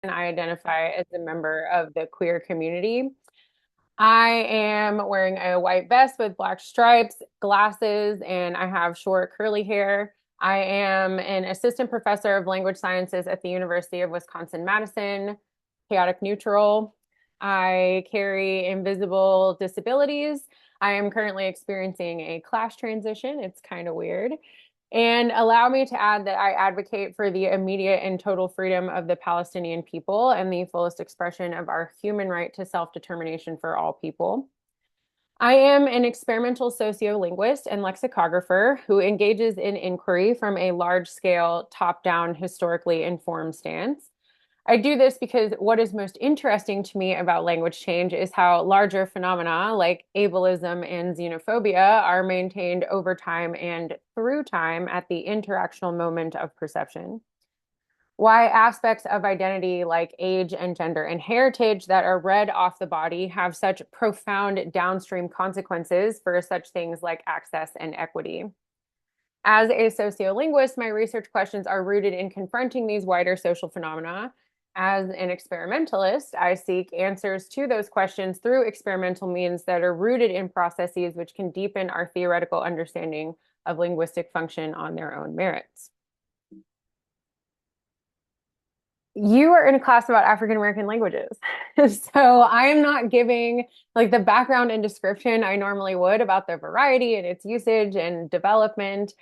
and I identify as a member of the queer community. I am wearing a white vest with black stripes, glasses, and I have short curly hair. I am an assistant professor of language sciences at the University of Wisconsin-Madison, chaotic neutral. I carry invisible disabilities. I am currently experiencing a class transition. It's kind of weird. And allow me to add that I advocate for the immediate and total freedom of the Palestinian people and the fullest expression of our human right to self-determination for all people. I am an experimental sociolinguist and lexicographer who engages in inquiry from a large-scale, top-down, historically informed stance. I do this because what is most interesting to me about language change is how larger phenomena like ableism and xenophobia are maintained over time and through time at the interactional moment of perception. Why aspects of identity like age and gender and heritage that are read off the body have such profound downstream consequences for such things like access and equity. As a sociolinguist, my research questions are rooted in confronting these wider social phenomena. As an experimentalist, I seek answers to those questions through experimental means that are rooted in processes which can deepen our theoretical understanding of linguistic function on their own merits. You are in a class about African American languages. So I am not giving like the background and description I normally would about the variety and its usage and development.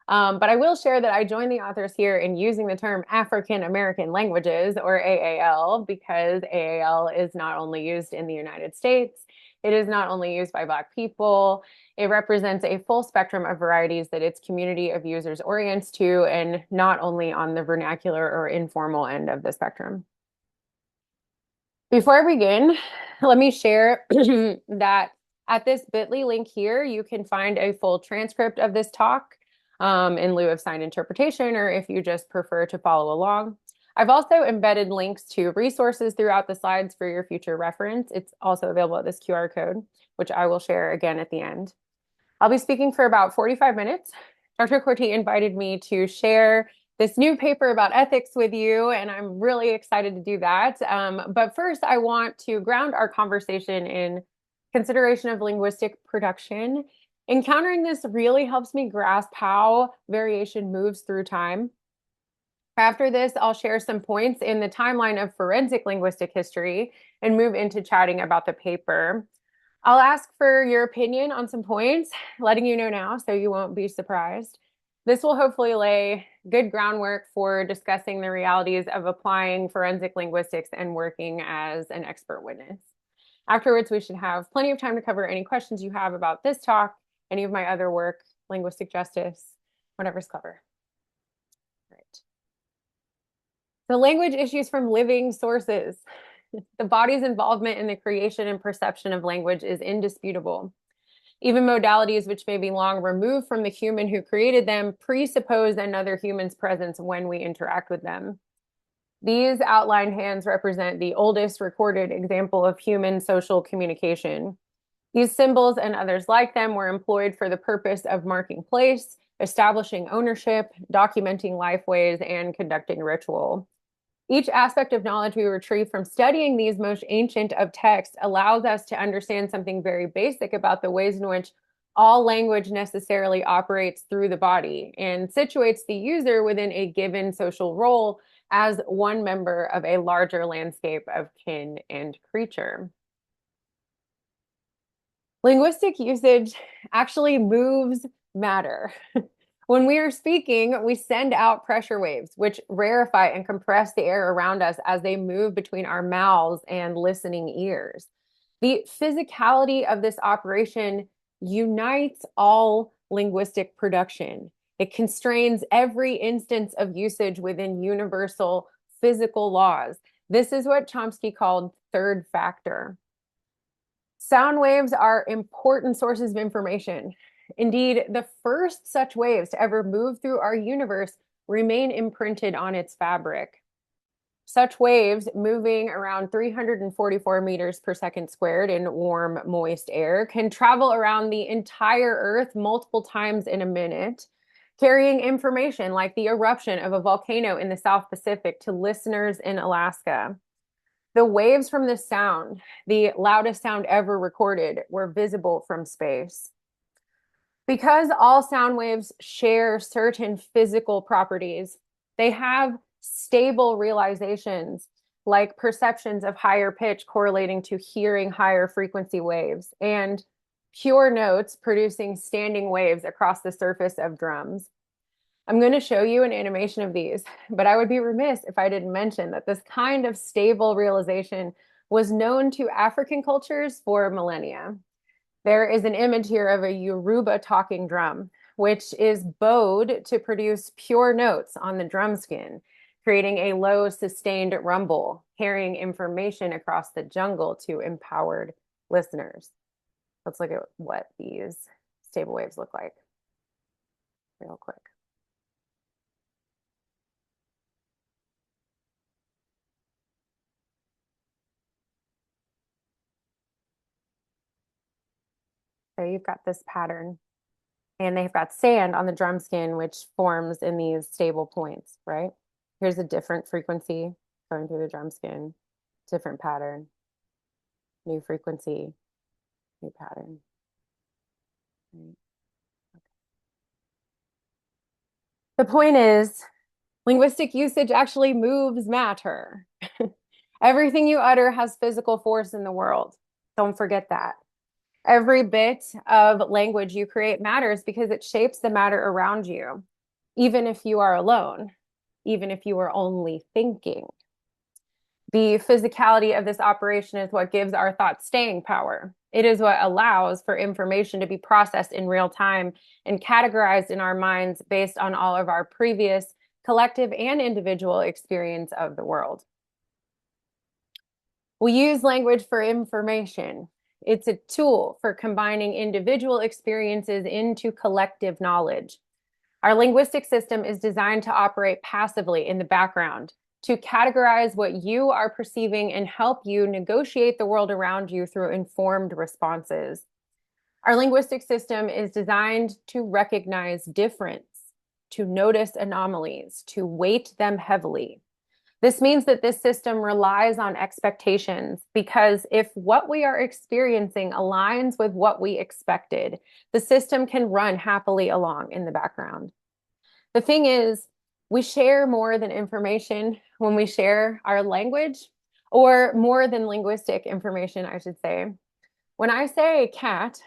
But I will share that I joined the authors here in using the term African American languages or AAL because AAL is not only used in the United States, it is not only used by Black people. It represents a full spectrum of varieties that its community of users orients to, and not only on the vernacular or informal end of the spectrum. Before I begin, let me share that at this bit.ly link here, you can find a full transcript of this talk in lieu of signed interpretation, or if you just prefer to follow along. I've also embedded links to resources throughout the slides for your future reference. It's also available at this QR code, which I will share again at the end. I'll be speaking for about 45 minutes. Dr. Corti invited me to share this new paper about ethics with you, and I'm really excited to do that. But first, I want to ground our conversation in consideration of linguistic production. Encountering this really helps me grasp how variation moves through time. After this, I'll share some points in the timeline of forensic linguistic history and move into chatting about the paper. I'll ask for your opinion on some points, letting you know now so you won't be surprised. This will hopefully lay good groundwork for discussing the realities of applying forensic linguistics and working as an expert witness. Afterwards, we should have plenty of time to cover any questions you have about this talk, any of my other work, linguistic justice, whatever's clever. Right. So language issues from living sources. The body's involvement in the creation and perception of language is indisputable. Even modalities which may be long removed from the human who created them presuppose another human's presence when we interact with them. These outlined hands represent the oldest recorded example of human social communication. These symbols and others like them were employed for the purpose of marking place, establishing ownership, documenting lifeways, and conducting ritual. Each aspect of knowledge we retrieve from studying these most ancient of texts allows us to understand something very basic about the ways in which all language necessarily operates through the body and situates the user within a given social role as one member of a larger landscape of kin and creature. Linguistic usage actually moves matter. When we are speaking, we send out pressure waves, which rarefy and compress the air around us as they move between our mouths and listening ears. The physicality of this operation unites all linguistic production. It constrains every instance of usage within universal physical laws. This is what Chomsky called third factor. Sound waves are important sources of information. Indeed, the first such waves to ever move through our universe remain imprinted on its fabric. Such waves, moving around 344 meters per second squared in warm, moist air, can travel around the entire Earth multiple times in a minute, carrying information like the eruption of a volcano in the South Pacific to listeners in Alaska. The waves from this sound, the loudest sound ever recorded, were visible from space. Because all sound waves share certain physical properties, they have stable realizations like perceptions of higher pitch correlating to hearing higher frequency waves and pure notes producing standing waves across the surface of drums. I'm going to show you an animation of these, but I would be remiss if I didn't mention that this kind of stable realization was known to African cultures for millennia. There is an image here of a Yoruba talking drum, which is bowed to produce pure notes on the drum skin, creating a low, sustained rumble, carrying information across the jungle to empowered listeners. Let's look at what these stable waves look like real quick. So you've got this pattern, and they've got sand on the drum skin, which forms in these stable points, right? Here's a different frequency going through the drum skin, different pattern, new frequency, new pattern. Right. Okay. The point is, linguistic usage actually moves matter. Everything you utter has physical force in the world. Don't forget that. Every bit of language you create matters because it shapes the matter around you, even if you are alone, even if you are only thinking. The physicality of this operation is what gives our thoughts staying power. It is what allows for information to be processed in real time and categorized in our minds based on all of our previous collective and individual experience of the world. We use language for information. It's a tool for combining individual experiences into collective knowledge. Our linguistic system is designed to operate passively in the background, to categorize what you are perceiving and help you negotiate the world around you through informed responses. Our linguistic system is designed to recognize difference, to notice anomalies, to weight them heavily. This means that this system relies on expectations because if what we are experiencing aligns with what we expected, the system can run happily along in the background. The thing is, we share more than information when we share our language, or more than linguistic information, I should say. When I say cat,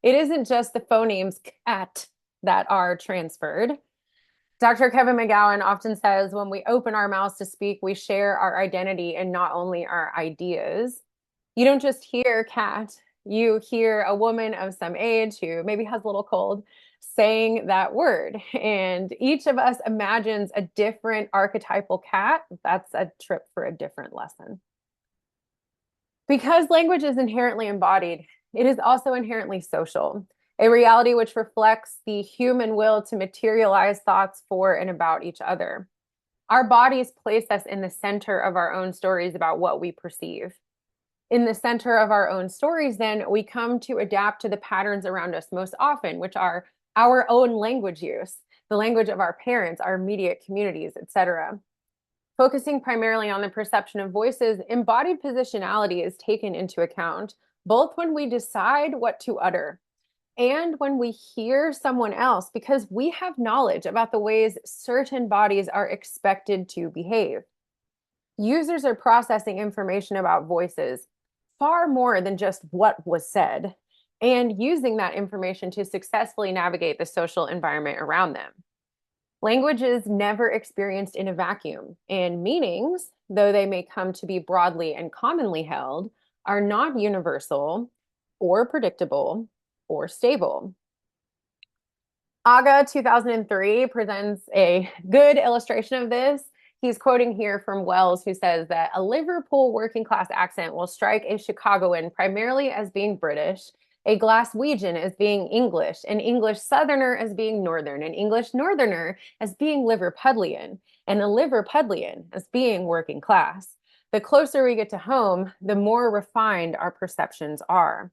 it isn't just the phonemes cat that are transferred. Dr. Kevin McGowan often says when we open our mouths to speak, we share our identity and not only our ideas. You don't just hear cat, you hear a woman of some age who maybe has a little cold saying that word. And each of us imagines a different archetypal cat. That's a trip for a different lesson. Because language is inherently embodied, it is also inherently social, a reality which reflects the human will to materialize thoughts for and about each other. Our bodies place us in the center of our own stories about what we perceive. In the center of our own stories, then, we come to adapt to the patterns around us most often, which are our own language use, the language of our parents, our immediate communities, etc. Focusing primarily on the perception of voices, embodied positionality is taken into account, both when we decide what to utter and when we hear someone else, because we have knowledge about the ways certain bodies are expected to behave. Users are processing information about voices far more than just what was said, and using that information to successfully navigate the social environment around them. Language is never experienced in a vacuum, and meanings, though they may come to be broadly and commonly held, are not universal or predictable or stable. Aga 2003 presents a good illustration of this. He's quoting here from Wells, who says that a Liverpool working class accent will strike a Chicagoan primarily as being British, a Glaswegian as being English, an English Southerner as being Northern, an English Northerner as being Liverpudlian, and a Liverpudlian as being working class. The closer we get to home, the more refined our perceptions are.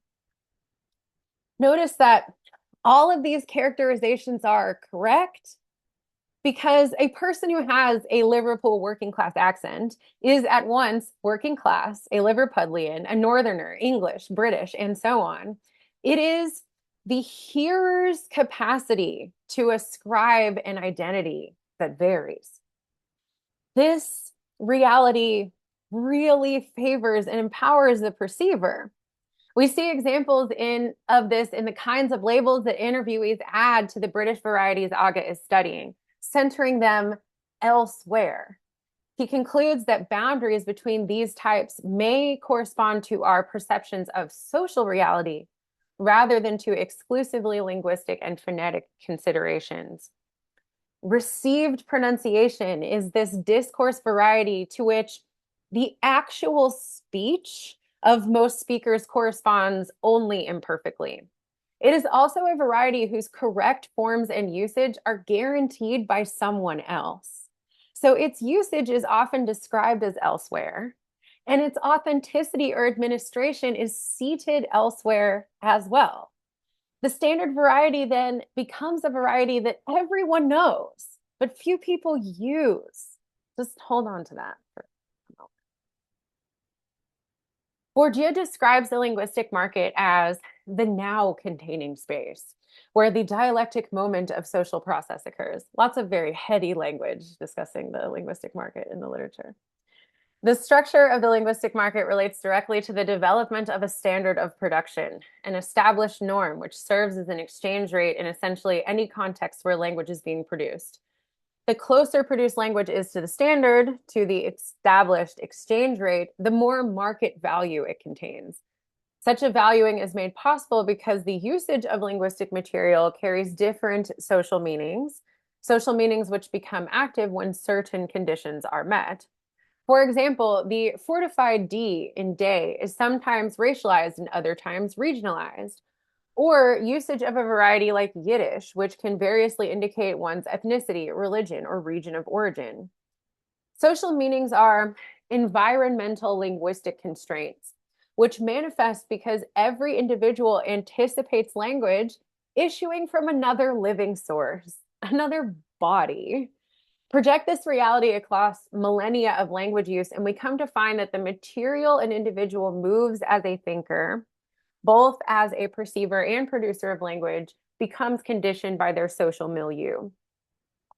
Notice that all of these characterizations are correct, Because a person who has a Liverpool working class accent is at once working class, a Liverpudlian, a Northerner, English, British, and so on. It is the hearer's capacity to ascribe an identity that varies. This reality really favors and empowers the perceiver. We see examples of this in the kinds of labels that interviewees add to the British varieties Aga is studying, centering them elsewhere. He concludes that boundaries between these types may correspond to our perceptions of social reality rather than to exclusively linguistic and phonetic considerations. Received pronunciation is this discourse variety to which the actual speech of most speakers corresponds only imperfectly. It is also a variety whose correct forms and usage are guaranteed by someone else. So its usage is often described as elsewhere, and its authenticity or administration is seated elsewhere as well. The standard variety then becomes a variety that everyone knows, but few people use. Just hold on to that for a moment. Bourdieu describes the linguistic market as the now containing space, where the dialectic moment of social process occurs. Lots of very heady language discussing the linguistic market in the literature. The structure of the linguistic market relates directly to the development of a standard of production, an established norm which serves as an exchange rate in essentially any context where language is being produced. The closer produced language is to the standard, to the established exchange rate, the more market value it contains. Such a valuing is made possible because the usage of linguistic material carries different social meanings which become active when certain conditions are met. For example, the fortified D in day is sometimes racialized and other times regionalized, or usage of a variety like Yiddish, which can variously indicate one's ethnicity, religion, or region of origin. Social meanings are environmental linguistic constraints, which manifest because every individual anticipates language issuing from another living source, another body. Project this reality across millennia of language use, and we come to find that the material an individual moves as a thinker, both as a perceiver and producer of language, becomes conditioned by their social milieu.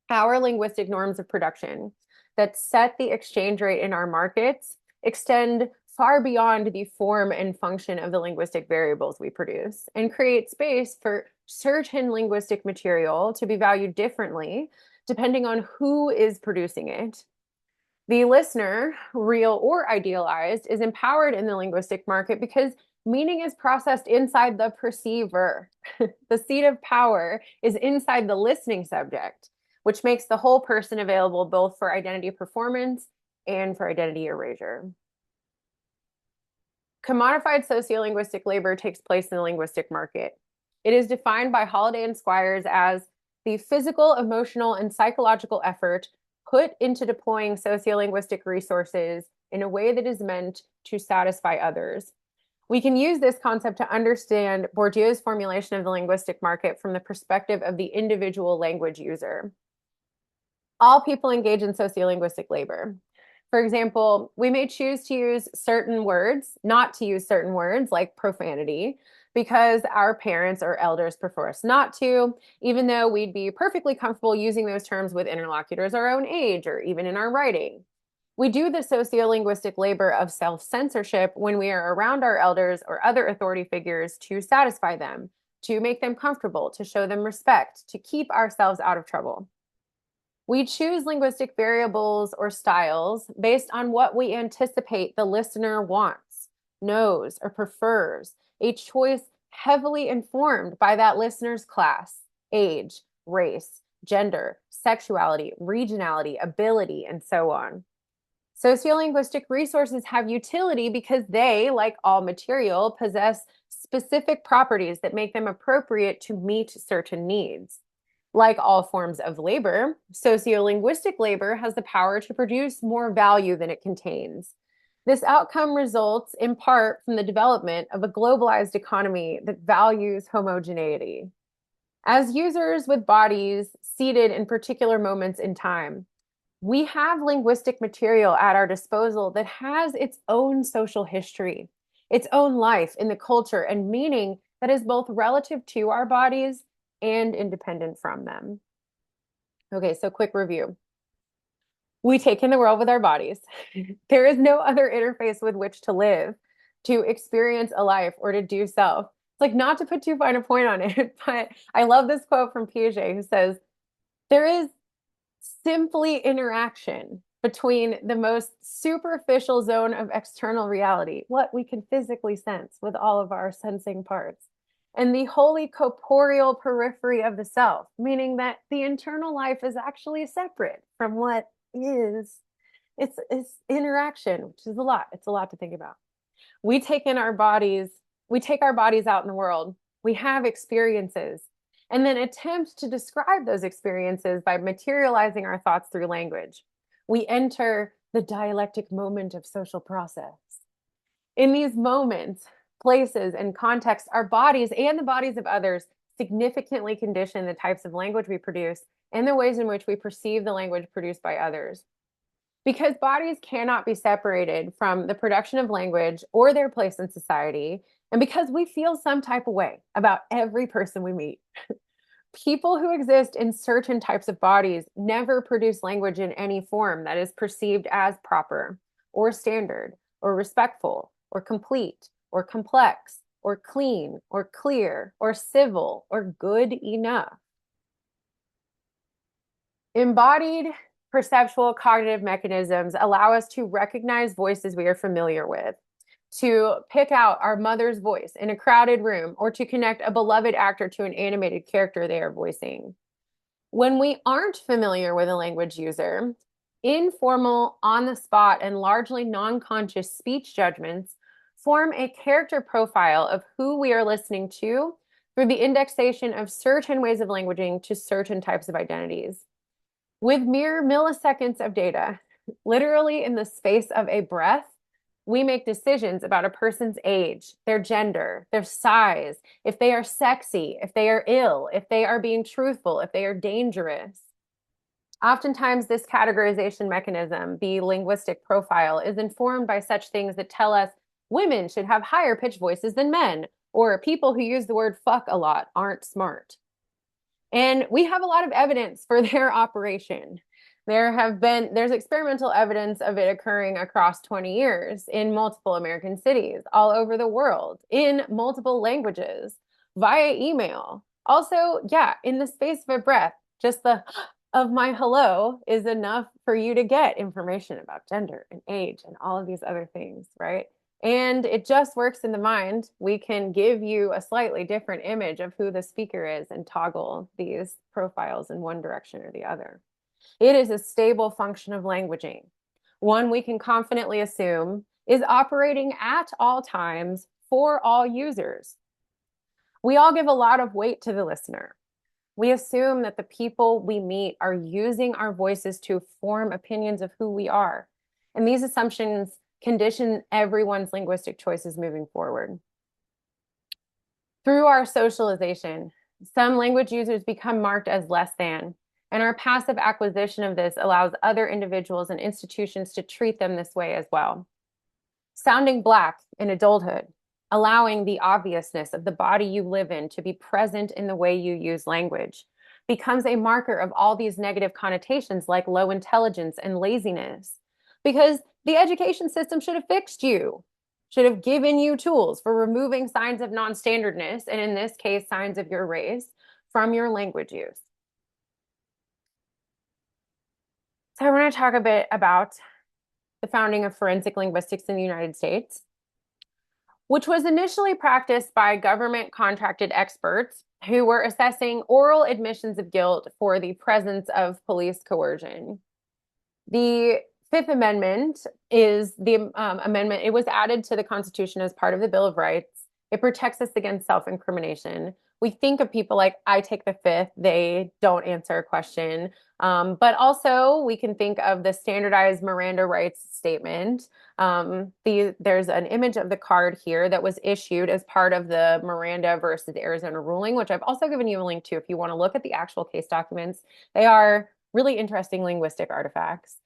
Our linguistic norms of production that set the exchange rate in our markets extend far beyond the form and function of the linguistic variables we produce and create space for certain linguistic material to be valued differently depending on who is producing it. The listener, real or idealized, is empowered in the linguistic market because meaning is processed inside the perceiver. The seat of power is inside the listening subject, which makes the whole person available both for identity performance and for identity erasure. Commodified sociolinguistic labor takes place in the linguistic market. It is defined by Holiday and Squires as the physical, emotional, and psychological effort put into deploying sociolinguistic resources in a way that is meant to satisfy others. We can use this concept to understand Bourdieu's formulation of the linguistic market from the perspective of the individual language user. All people engage in sociolinguistic labor. For example, we may choose to use certain words, not to use certain words like profanity, because our parents or elders prefer us not to, even though we'd be perfectly comfortable using those terms with interlocutors our own age or even in our writing. We do the sociolinguistic labor of self-censorship when we are around our elders or other authority figures to satisfy them, to make them comfortable, to show them respect, to keep ourselves out of trouble. We choose linguistic variables or styles based on what we anticipate the listener wants, knows, or prefers, a choice heavily informed by that listener's class, age, race, gender, sexuality, regionality, ability, and so on. Sociolinguistic resources have utility because they, like all material, possess specific properties that make them appropriate to meet certain needs. Like all forms of labor, sociolinguistic labor has the power to produce more value than it contains. This outcome results in part from the development of a globalized economy that values homogeneity. As users with bodies seated in particular moments in time, we have linguistic material at our disposal that has its own social history, its own life in the culture and meaning that is both relative to our bodies and independent from them. Okay, so quick review. We take in the world with our bodies. There is no other interface with which to live, to experience a life, or to do self. It's like not to put too fine a point on it, but I love this quote from Piaget who says, there is simply interaction between the most superficial zone of external reality, what we can physically sense with all of our sensing parts, and the wholly corporeal periphery of the self, meaning that the internal life is actually separate from what is. It's interaction, which is a lot. It's a lot to think about. We take in our bodies, we take our bodies out in the world, we have experiences, and then attempt to describe those experiences by materializing our thoughts through language. We enter the dialectic moment of social process. In these moments, places, and contexts, our bodies and the bodies of others significantly condition the types of language we produce and the ways in which we perceive the language produced by others. Because bodies cannot be separated from the production of language or their place in society, and because we feel some type of way about every person we meet, people who exist in certain types of bodies never produce language in any form that is perceived as proper or standard or respectful or complete or complex or clean or clear or civil or good enough. Embodied perceptual cognitive mechanisms allow us to recognize voices we are familiar with, to pick out our mother's voice in a crowded room, or to connect a beloved actor to an animated character they are voicing. When we aren't familiar with a language user, informal, on the spot, and largely non conscious speech judgments form a character profile of who we are listening to through the indexation of certain ways of languaging to certain types of identities. With mere milliseconds of data, literally in the space of a breath, we make decisions about a person's age, their gender, their size, if they are sexy, if they are ill, if they are being truthful, if they are dangerous. Oftentimes, this categorization mechanism, the linguistic profile, is informed by such things that tell us women should have higher pitched voices than men, or people who use the word fuck a lot aren't smart. And we have a lot of evidence for their operation. There's experimental evidence of it occurring across 20 years in multiple American cities, all over the world, in multiple languages, via email. Also, yeah, in the space of a breath, just the of my hello is enough for you to get information about gender and age and all of these other things, right? And it just works in the mind. We can give you a slightly different image of who the speaker is and toggle these profiles in one direction or the other. It is a stable function of languaging, one we can confidently assume is operating at all times for all users. We all give a lot of weight to the listener. We assume that the people we meet are using our voices to form opinions of who we are. And these assumptions condition everyone's linguistic choices moving forward. Through our socialization, some language users become marked as less than, and our passive acquisition of this allows other individuals and institutions to treat them this way as well. Sounding Black in adulthood, allowing the obviousness of the body you live in to be present in the way you use language, becomes a marker of all these negative connotations like low intelligence and laziness. Because the education system should have fixed you, should have given you tools for removing signs of non-standardness, and in this case, signs of your race, from your language use. So I want to talk a bit about the founding of forensic linguistics in the United States, which was initially practiced by government contracted experts who were assessing oral admissions of guilt for the presence of police coercion. The Fifth Amendment is the amendment. It was added to the Constitution as part of the Bill of Rights. It protects us against self-incrimination. we think of people like I take the fifth, they don't answer a question. But also we can think of the standardized Miranda rights statement. There's an image of the card here that was issued as part of the Miranda versus Arizona ruling, which I've also given you a link to if you want to look at the actual case documents. They are really interesting linguistic artifacts.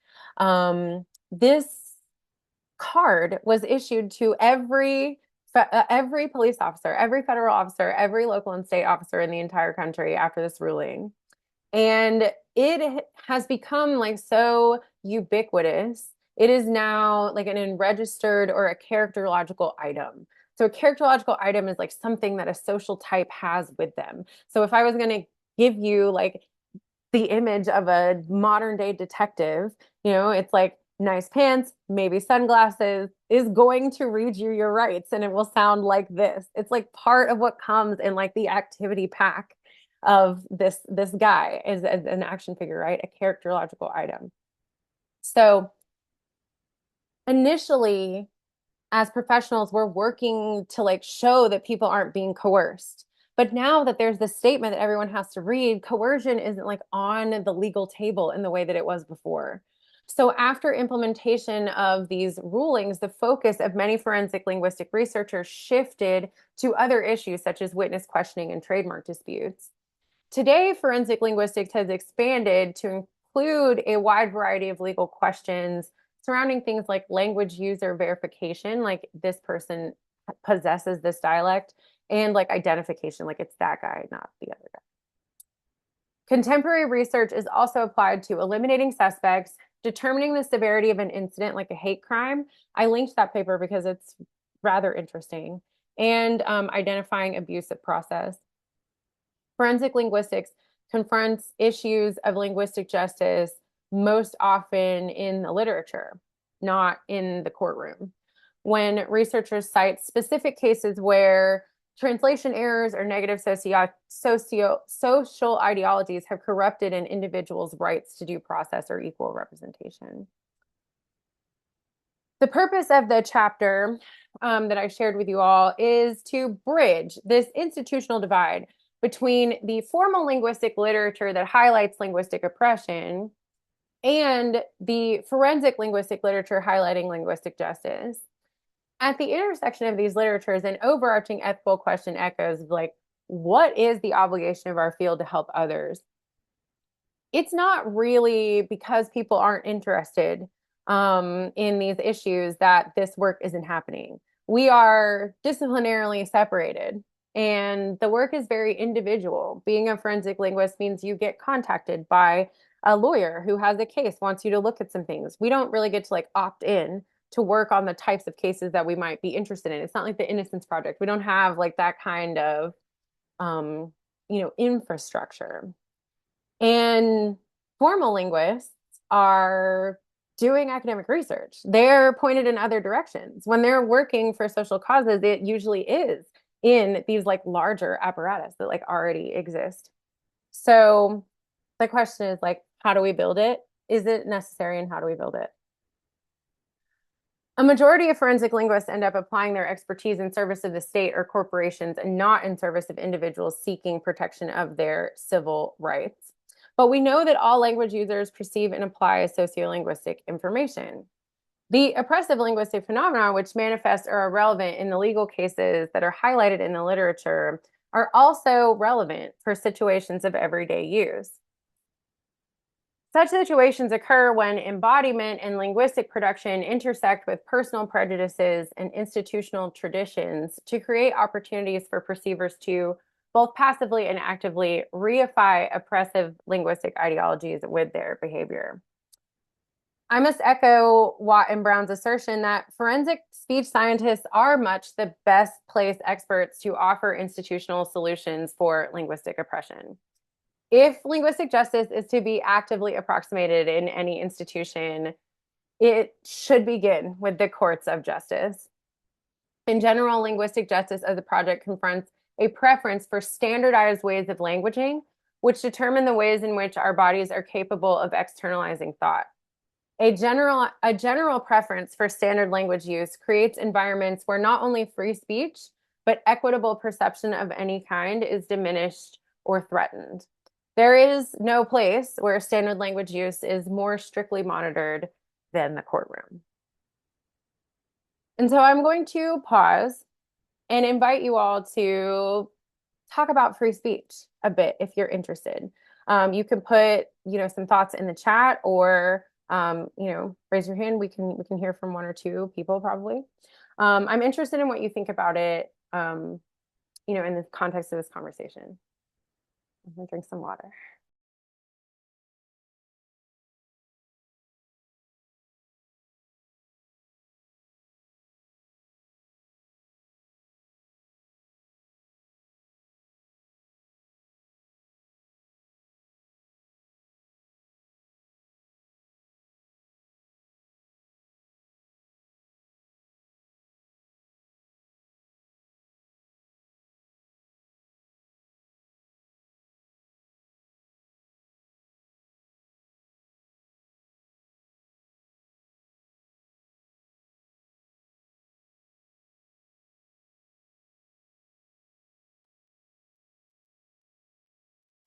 This card was issued to every police officer, every federal officer, every local and state officer in the entire country after this ruling. And it has become like so ubiquitous. It is now like an unregistered or a characterological item. So a characterological item is like something that a social type has with them. So if I was going to give you like the image of a modern day detective, it's like nice pants, maybe sunglasses, is going to read you your rights and it will sound like this. It's like part of what comes in like the activity pack of this guy is an action figure, right? A characterological item. So initially, as professionals, we're working to like show that people aren't being coerced. But now that there's this statement that everyone has to read, coercion isn't like on the legal table in the way that it was before. So after implementation of these rulings, the focus of many forensic linguistic researchers shifted to other issues such as witness questioning and trademark disputes. Today, forensic linguistics has expanded to include a wide variety of legal questions surrounding things like language user verification, like this person possesses this dialect, and like identification, like it's that guy, not the other guy. Contemporary research is also applied to eliminating suspects, determining the severity of an incident like a hate crime. I linked that paper because it's rather interesting, and identifying abusive process. Forensic linguistics confronts issues of linguistic justice most often in the literature, not in the courtroom. When researchers cite specific cases where translation errors or negative social ideologies have corrupted an individual's rights to due process or equal representation. The purpose of the chapter that I shared with you all is to bridge this institutional divide between the formal linguistic literature that highlights linguistic oppression and the forensic linguistic literature highlighting linguistic justice. At the intersection of these literatures, an overarching ethical question echoes like, what is the obligation of our field to help others? It's not really because people aren't interested in these issues that this work isn't happening. We are disciplinarily separated, and the work is very individual. Being a forensic linguist means you get contacted by a lawyer who has a case, wants you to look at some things. We don't really get to like opt in to work on the types of cases that we might be interested in. It's not like the Innocence Project. We don't have like that kind of infrastructure. And formal linguists are doing academic research. They're pointed in other directions. When they're working for social causes, it usually is in these like larger apparatus that like already exist. So the question is like, how do we build it? Is it necessary and how do we build it? A majority of forensic linguists end up applying their expertise in service of the state or corporations and not in service of individuals seeking protection of their civil rights. But we know that all language users perceive and apply sociolinguistic information. The oppressive linguistic phenomena, which manifest or are relevant in the legal cases that are highlighted in the literature, are also relevant for situations of everyday use. Such situations occur when embodiment and linguistic production intersect with personal prejudices and institutional traditions to create opportunities for perceivers to both passively and actively reify oppressive linguistic ideologies with their behavior. I must echo Watt and Brown's assertion that forensic speech scientists are much the best placed experts to offer institutional solutions for linguistic oppression. If linguistic justice is to be actively approximated in any institution, it should begin with the courts of justice. In general, linguistic justice as a project confronts a preference for standardized ways of languaging, which determine the ways in which our bodies are capable of externalizing thought. A general preference for standard language use creates environments where not only free speech, but equitable perception of any kind is diminished or threatened. There is no place where standard language use is more strictly monitored than the courtroom. And so I'm going to pause and invite you all to talk about free speech a bit if you're interested. You can put, some thoughts in the chat or, raise your hand. We can hear from one or two people probably. I'm interested in what you think about it, in the context of this conversation. I'm gonna drink some water.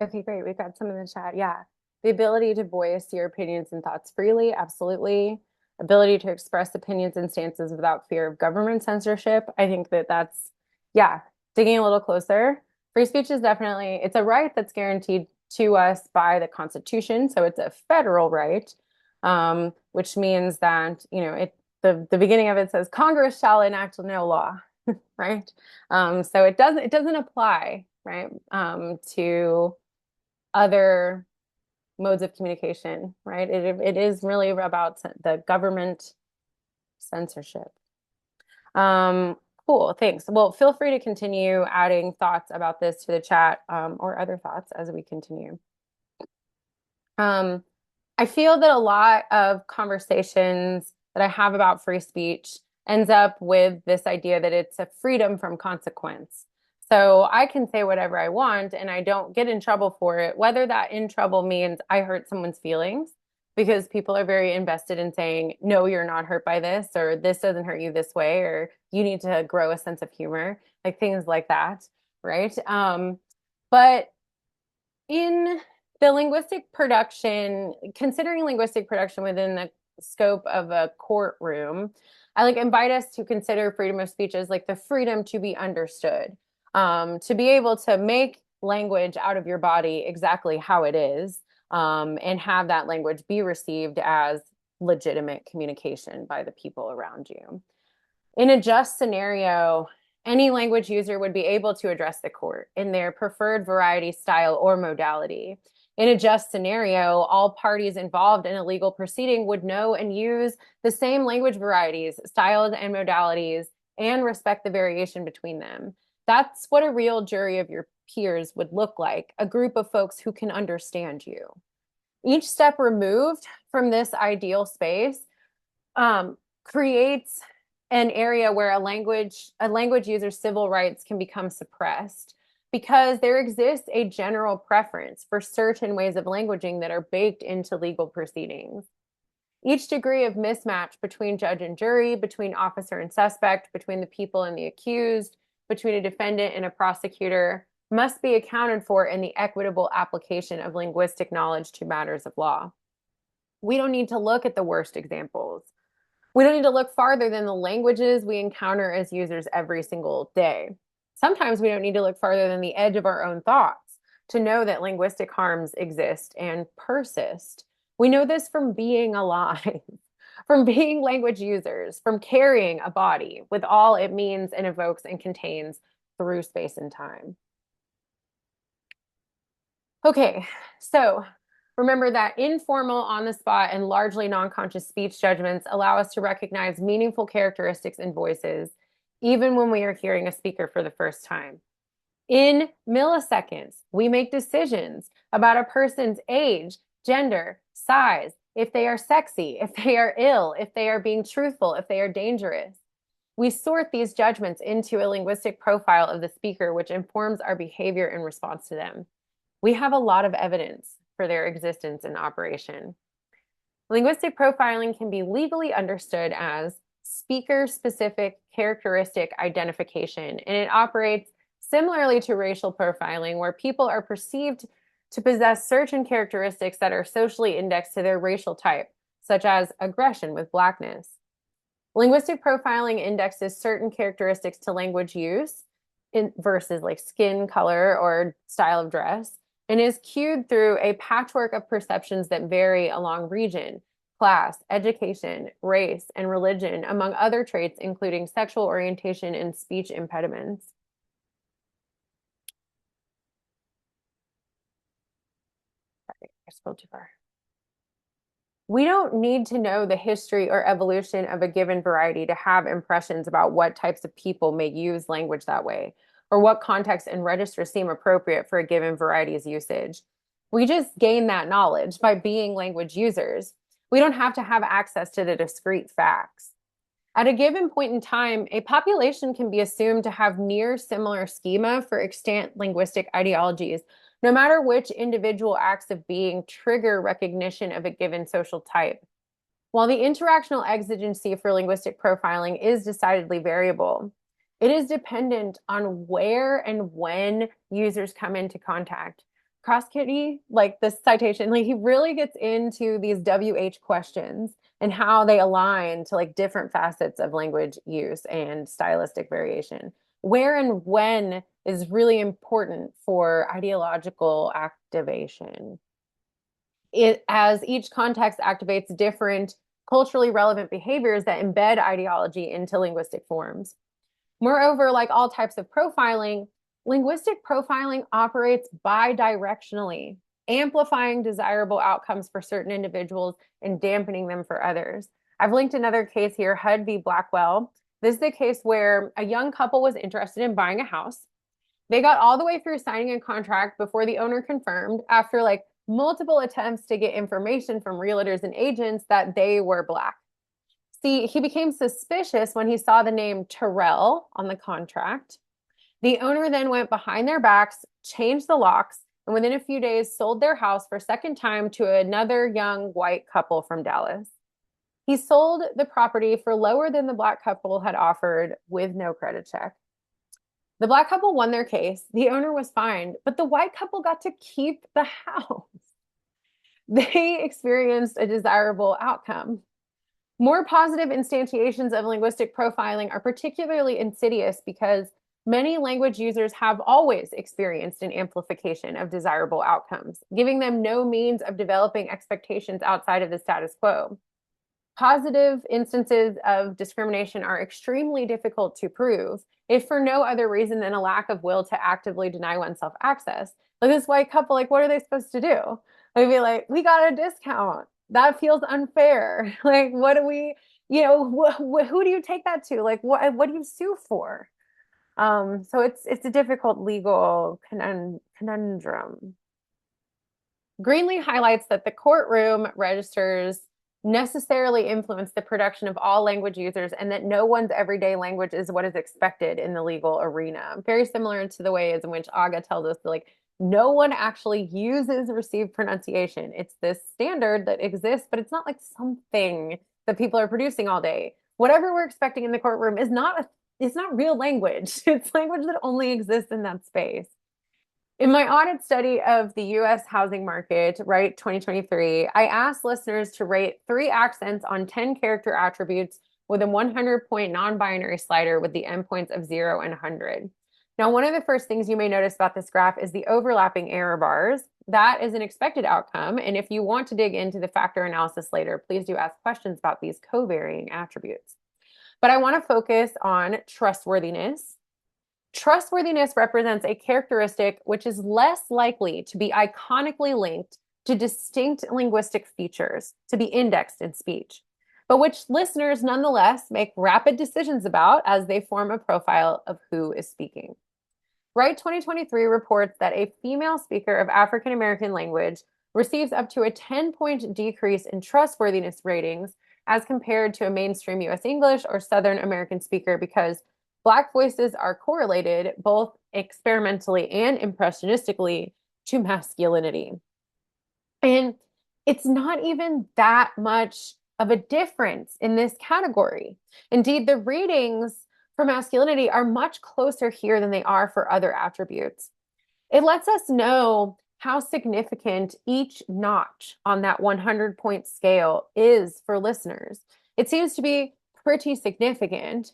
Okay, great. We've got some in the chat. Yeah. The ability to voice your opinions and thoughts freely, absolutely. Ability to express opinions and stances without fear of government censorship. I think that's, yeah, digging a little closer. Free speech is definitely, it's a right that's guaranteed to us by the Constitution. So it's a federal right, which means that, the beginning of it says Congress shall enact no law, right? So it doesn't apply, right, to other modes of communication, right? It is really about the government censorship. Cool, thanks. Well, feel free to continue adding thoughts about this to the chat, or other thoughts as we continue. I feel that a lot of conversations that I have about free speech ends up with this idea that it's a freedom from consequence. So I can say whatever I want and I don't get in trouble for it, whether that in trouble means I hurt someone's feelings, because people are very invested in saying, no, you're not hurt by this, or this doesn't hurt you this way, or you need to grow a sense of humor, like things like that, right? But in the linguistic production, considering linguistic production within the scope of a courtroom, I invite us to consider freedom of speech as the freedom to be understood, to be able to make language out of your body exactly how it is, and have that language be received as legitimate communication by the people around you. In a just scenario, any language user would be able to address the court in their preferred variety, style, or modality. In a just scenario, all parties involved in a legal proceeding would know and use the same language varieties, styles, and modalities, and respect the variation between them. That's what a real jury of your peers would look like, a group of folks who can understand you. Each step removed from this ideal space creates an area where a language user's civil rights can become suppressed, because there exists a general preference for certain ways of languaging that are baked into legal proceedings. Each degree of mismatch between judge and jury, between officer and suspect, between the people and the accused, between a defendant and a prosecutor, must be accounted for in the equitable application of linguistic knowledge to matters of law. We don't need to look at the worst examples. We don't need to look farther than the languages we encounter as users every single day. Sometimes we don't need to look farther than the edge of our own thoughts to know that linguistic harms exist and persist. We know this from being alive, from being language users, from carrying a body with all it means and evokes and contains through space and time. Okay, so remember that informal, on the spot, and largely non-conscious speech judgments allow us to recognize meaningful characteristics in voices, even when we are hearing a speaker for the first time. In milliseconds, we make decisions about a person's age, gender, size, if they are sexy, if they are ill, if they are being truthful, if they are dangerous. We sort these judgments into a linguistic profile of the speaker, which informs our behavior in response to them. We have a lot of evidence for their existence and operation. Linguistic profiling can be legally understood as speaker-specific characteristic identification, and it operates similarly to racial profiling, where people are perceived to possess certain characteristics that are socially indexed to their racial type, such as aggression with Blackness. Linguistic profiling indexes certain characteristics to language use versus like skin color or style of dress, and is cued through a patchwork of perceptions that vary along region, class, education, race, and religion, among other traits, including sexual orientation and speech impediments. Sorry, I scrolled too far. We don't need to know the history or evolution of a given variety to have impressions about what types of people may use language that way, or what context and registers seem appropriate for a given variety's usage. We just gain that knowledge by being language users. We don't have to have access to the discrete facts. At a given point in time, a population can be assumed to have near similar schema for extant linguistic ideologies, no matter which individual acts of being trigger recognition of a given social type. While the interactional exigency for linguistic profiling is decidedly variable, it is dependent on where and when users come into contact. Crosskitty, like this citation, like he really gets into these WH questions and how they align to like different facets of language use and stylistic variation. Where and when is really important for ideological activation. As each context activates different culturally relevant behaviors that embed ideology into linguistic forms. Moreover, like all types of profiling, linguistic profiling operates bidirectionally, amplifying desirable outcomes for certain individuals and dampening them for others. I've linked another case here, HUD v. Blackwell. This is the case where a young couple was interested in buying a house. They got all the way through signing a contract before the owner confirmed, after like multiple attempts to get information from realtors and agents, that they were Black. See, he became suspicious when he saw the name Terrell on the contract. The owner then went behind their backs, changed the locks, and within a few days sold their house for a second time to another young white couple from Dallas. He sold the property for lower than the Black couple had offered with no credit check. The Black couple won their case. The owner was fined, but the white couple got to keep the house. They experienced a desirable outcome. More positive instantiations of linguistic profiling are particularly insidious because many language users have always experienced an amplification of desirable outcomes, giving them no means of developing expectations outside of the status quo. Positive instances of discrimination are extremely difficult to prove, if for no other reason than a lack of will to actively deny oneself access. Like this white couple, like, what are they supposed to do? They'd be like, we got a discount. That feels unfair. Like, what do we, who do you take that to? Like, what do you sue for? So it's a difficult legal conundrum. Greenlee highlights that the courtroom registers necessarily influence the production of all language users, and that no one's everyday language is what is expected in the legal arena. Very similar to the ways in which Aga tells us that, like, no one actually uses received pronunciation. It's this standard that exists, but it's not like something that people are producing all day. Whatever we're expecting in the courtroom is it's not real language. It's language that only exists in that space. In my audit study of the US housing market, right, 2023, I asked listeners to rate 3 accents on 10 character attributes with a 100-point non-binary slider with the endpoints of 0 and 100. Now, one of the first things you may notice about this graph is the overlapping error bars. That is an expected outcome, and if you want to dig into the factor analysis later, please do ask questions about these covariating attributes. But I want to focus on trustworthiness. Trustworthiness represents a characteristic which is less likely to be iconically linked to distinct linguistic features to be indexed in speech, but which listeners nonetheless make rapid decisions about as they form a profile of who is speaking. Wright 2023 reports that a female speaker of African American language receives up to a 10-point decrease in trustworthiness ratings as compared to a mainstream US English or Southern American speaker, because Black voices are correlated both experimentally and impressionistically to masculinity. And it's not even that much of a difference in this category. Indeed, the ratings for masculinity are much closer here than they are for other attributes. It lets us know how significant each notch on that 100-point scale is for listeners. It seems to be pretty significant.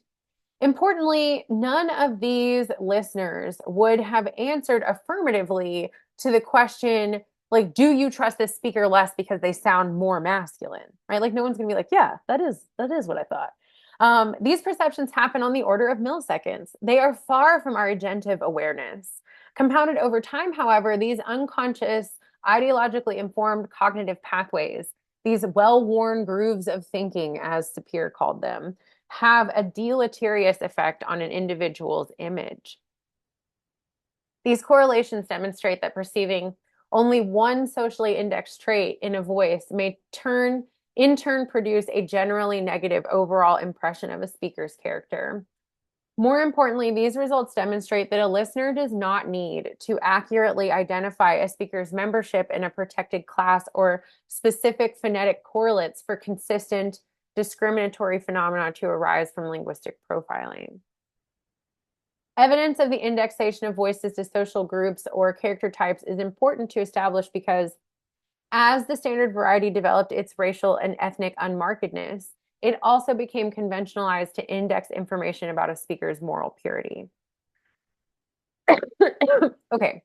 Importantly, none of these listeners would have answered affirmatively to the question, like, do you trust this speaker less because they sound more masculine, right? Like, no one's gonna be like, yeah, that is what I thought. These perceptions happen on the order of milliseconds. They are far from our agentive awareness. Compounded over time, however, these unconscious, ideologically informed cognitive pathways, these well-worn grooves of thinking, as Sapir called them, have a deleterious effect on an individual's image. These correlations demonstrate that perceiving only one socially indexed trait in a voice may in turn produce a generally negative overall impression of a speaker's character. More importantly, these results demonstrate that a listener does not need to accurately identify a speaker's membership in a protected class or specific phonetic correlates for consistent discriminatory phenomena to arise from linguistic profiling. Evidence of the indexation of voices to social groups or character types is important to establish because as the standard variety developed its racial and ethnic unmarkedness, it also became conventionalized to index information about a speaker's moral purity. Okay,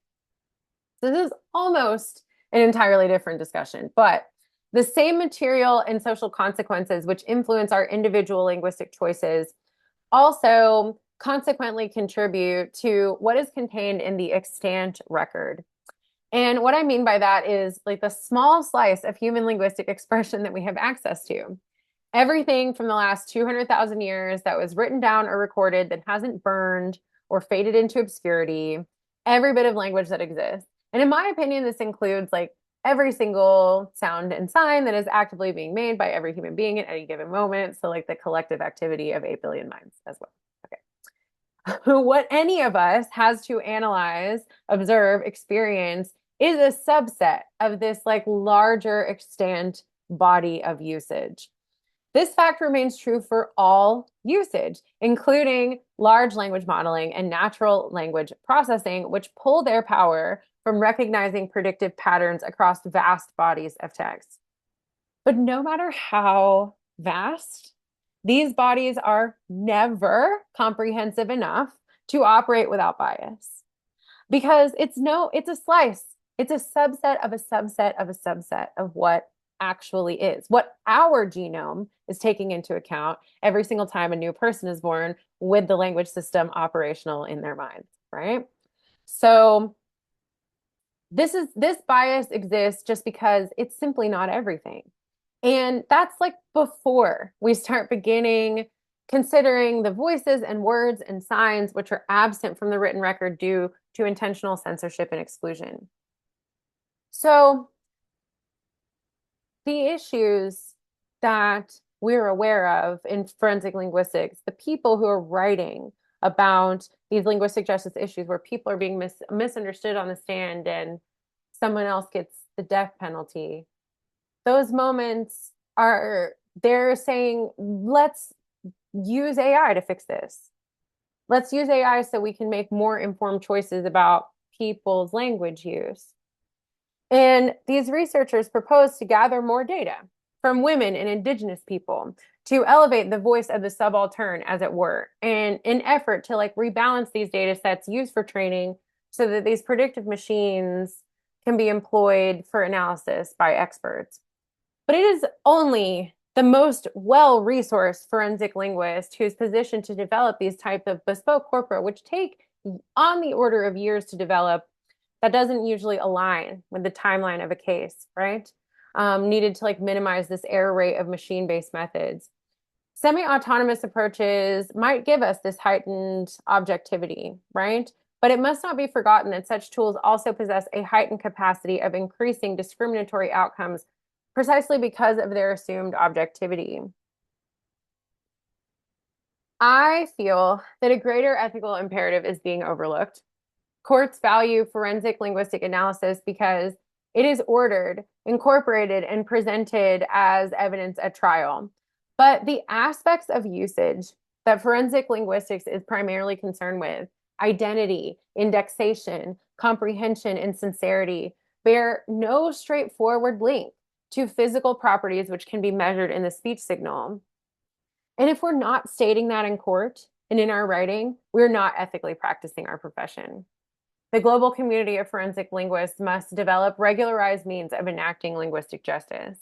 so this is almost an entirely different discussion, but the same material and social consequences which influence our individual linguistic choices also consequently contribute to what is contained in the extant record. And what I mean by that is like the small slice of human linguistic expression that we have access to. Everything from the last 200,000 years that was written down or recorded that hasn't burned or faded into obscurity, every bit of language that exists. And in my opinion, this includes like every single sound and sign that is actively being made by every human being at any given moment. So like the collective activity of 8 billion minds as well. Okay. What any of us has to analyze, observe, experience is a subset of this like larger extant body of usage. This fact remains true for all usage, including large language modeling and natural language processing, which pull their power from recognizing predictive patterns across vast bodies of text. But no matter how vast, these bodies are never comprehensive enough to operate without bias. Because it's a slice. It's a subset of a subset of a subset of what actually is, what our genome is taking into account every single time a new person is born with the language system operational in their minds, right? So this bias exists just because it's simply not everything. And that's like before we start beginning considering the voices and words and signs which are absent from the written record due to intentional censorship and exclusion. So the issues that we're aware of in forensic linguistics, the people who are writing about these linguistic justice issues where people are being misunderstood on the stand and someone else gets the death penalty, those moments are, they're saying, let's use AI to fix this. Let's use AI so we can make more informed choices about people's language use. And these researchers propose to gather more data from women and indigenous people to elevate the voice of the subaltern, as it were, in an effort to like rebalance these data sets used for training so that these predictive machines can be employed for analysis by experts. But it is only the most well-resourced forensic linguist who's positioned to develop these types of bespoke corpora, which take on the order of years to develop, that doesn't usually align with the timeline of a case, right? Needed to like minimize this error rate of machine-based methods. Semi-autonomous approaches might give us this heightened objectivity, right? But it must not be forgotten that such tools also possess a heightened capacity of increasing discriminatory outcomes precisely because of their assumed objectivity. I feel that a greater ethical imperative is being overlooked. Courts value forensic linguistic analysis because It is ordered, incorporated, and presented as evidence at trial. But the aspects of usage that forensic linguistics is primarily concerned with, identity, indexation, comprehension, and sincerity, bear no straightforward link to physical properties which can be measured in the speech signal. And if we're not stating that in court and in our writing, we're not ethically practicing our profession. The global community of forensic linguists must develop regularized means of enacting linguistic justice.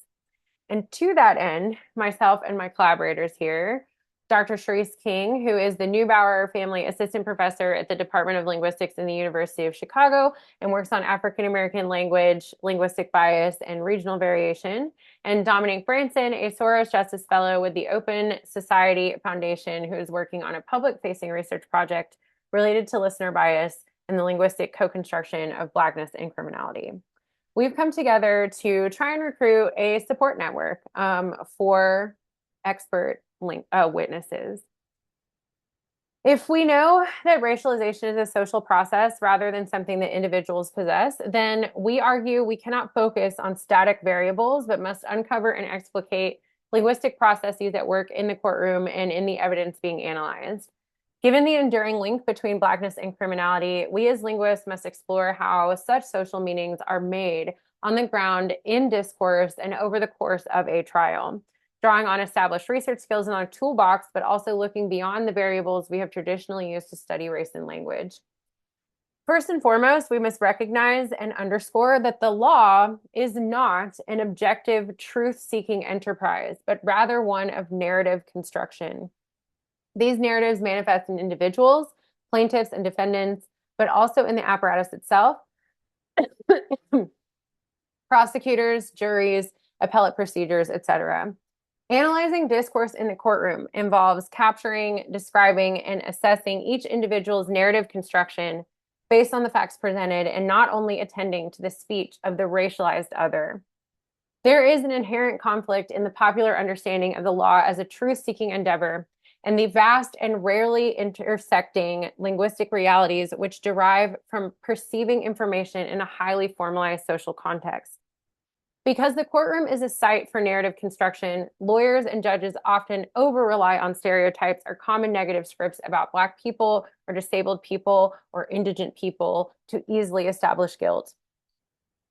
And to that end, myself and my collaborators here, Dr. Sharice King, who is the Neubauer Family Assistant Professor at the Department of Linguistics in the University of Chicago and works on African American language, linguistic bias, and regional variation, and Dominique Branson, a Soros Justice Fellow with the Open Society Foundation, who is working on a public-facing research project related to listener bias and the linguistic co-construction of Blackness and criminality. We've come together to try and recruit a support network for expert witnesses. If we know that racialization is a social process rather than something that individuals possess, then we argue we cannot focus on static variables, but must uncover and explicate linguistic processes at work in the courtroom and in the evidence being analyzed. Given the enduring link between Blackness and criminality, we as linguists must explore how such social meanings are made on the ground in discourse and over the course of a trial, drawing on established research skills in our toolbox, but also looking beyond the variables we have traditionally used to study race and language. First and foremost, we must recognize and underscore that the law is not an objective, truth-seeking enterprise, but rather one of narrative construction. These narratives manifest in individuals, plaintiffs, and defendants, but also in the apparatus itself, prosecutors, juries, appellate procedures, etc. Analyzing discourse in the courtroom involves capturing, describing, and assessing each individual's narrative construction based on the facts presented and not only attending to the speech of the racialized other. There is an inherent conflict in the popular understanding of the law as a truth-seeking endeavor and the vast and rarely intersecting linguistic realities which derive from perceiving information in a highly formalized social context. Because the courtroom is a site for narrative construction, lawyers and judges often over-rely on stereotypes or common negative scripts about Black people or disabled people or indigent people to easily establish guilt.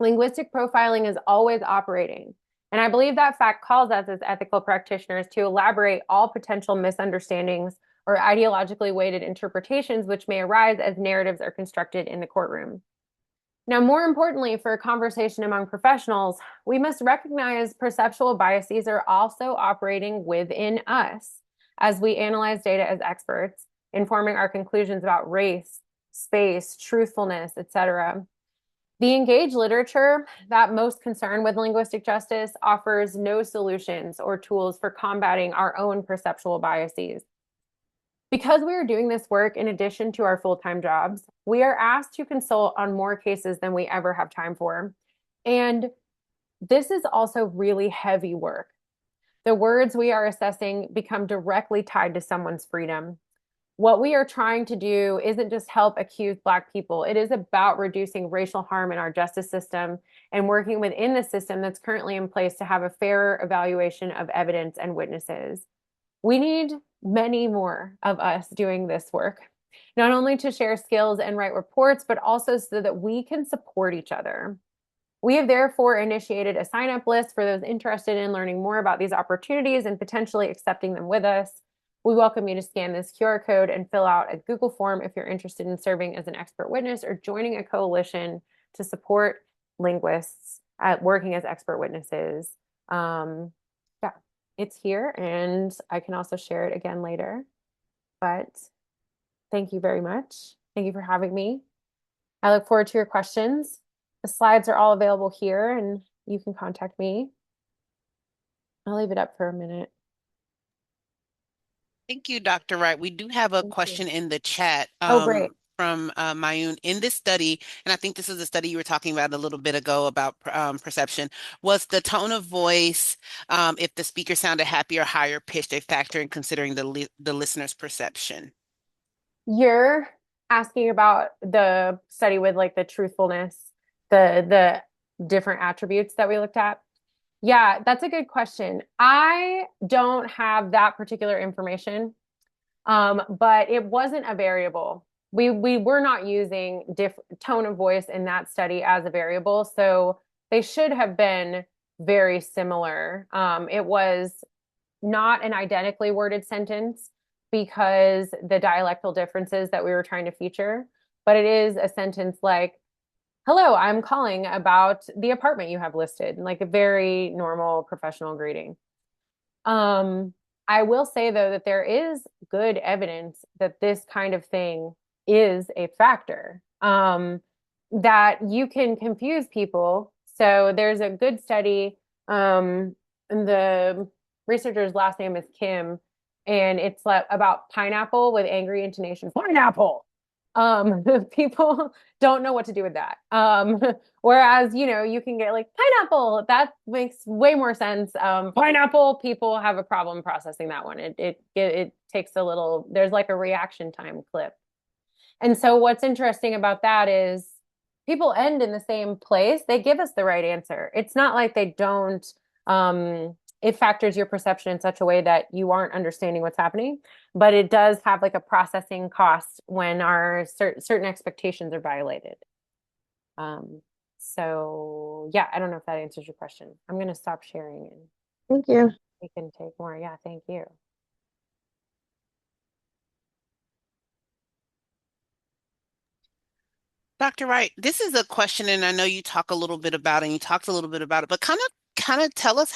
Linguistic profiling is always operating. And I believe that fact calls us as ethical practitioners to elaborate all potential misunderstandings or ideologically weighted interpretations which may arise as narratives are constructed in the courtroom. Now, more importantly, for a conversation among professionals, we must recognize perceptual biases are also operating within us as we analyze data as experts, informing our conclusions about race, space, truthfulness, etc. The engaged literature that most concerned with linguistic justice offers no solutions or tools for combating our own perceptual biases. Because we are doing this work in addition to our full-time jobs, we are asked to consult on more cases than we ever have time for. And this is also really heavy work. The words we are assessing become directly tied to someone's freedom. What we are trying to do isn't just help accused Black people. It is about reducing racial harm in our justice system and working within the system that's currently in place to have a fairer evaluation of evidence and witnesses. We need many more of us doing this work, not only to share skills and write reports, but also so that we can support each other. We have therefore initiated a sign-up list for those interested in learning more about these opportunities and potentially accepting them with us. We welcome you to scan this QR code and fill out a Google form if you're interested in serving as an expert witness or joining a coalition to support linguists at working as expert witnesses. Yeah, it's here, and I can also share it again later. But thank you very much. Thank you for having me. I look forward to your questions. The slides are all available here, and you can contact me. I'll leave it up for a minute. Thank you, Dr. Wright. We do have a Thank question you. in the chat Oh, great. from Mayun. In this study, and I think this is a study you were talking about a little bit ago about perception, was the tone of voice, if the speaker sounded happy or higher pitched, a factor in considering the listener's perception? You're asking about the study with like the truthfulness, the different attributes that we looked at. Yeah, that's a good question. I don't have that particular information, but it wasn't a variable. We were not using tone of voice in that study as a variable, so they should have been very similar. It was not an identically worded sentence because the dialectal differences that we were trying to feature, but it is a sentence like, "Hello, I'm calling about the apartment you have listed," like a very normal professional greeting. Um, I will say though that there is good evidence that this kind of thing is a factor. That you can confuse people. So there's a good study, and the researcher's last name is Kim, and it's like about pineapple with angry intonation. Pineapple. People don't know what to do with that. Whereas, you can get like pineapple. That makes way more sense. Pineapple, people have a problem processing that one. It takes a little, there's like a reaction time clip. And so what's interesting about that is people end in the same place. They give us the right answer. It's not like they don't, it factors your perception in such a way that you aren't understanding what's happening, but it does have like a processing cost when our certain expectations are violated. Um, so yeah, I don't know if that answers your question. I'm going to stop sharing and Thank you. we can take more. Yeah, thank you. Dr. Wright, this is a question, and I know you talk a little bit about it, and you talked a little bit about it, but kind of tell us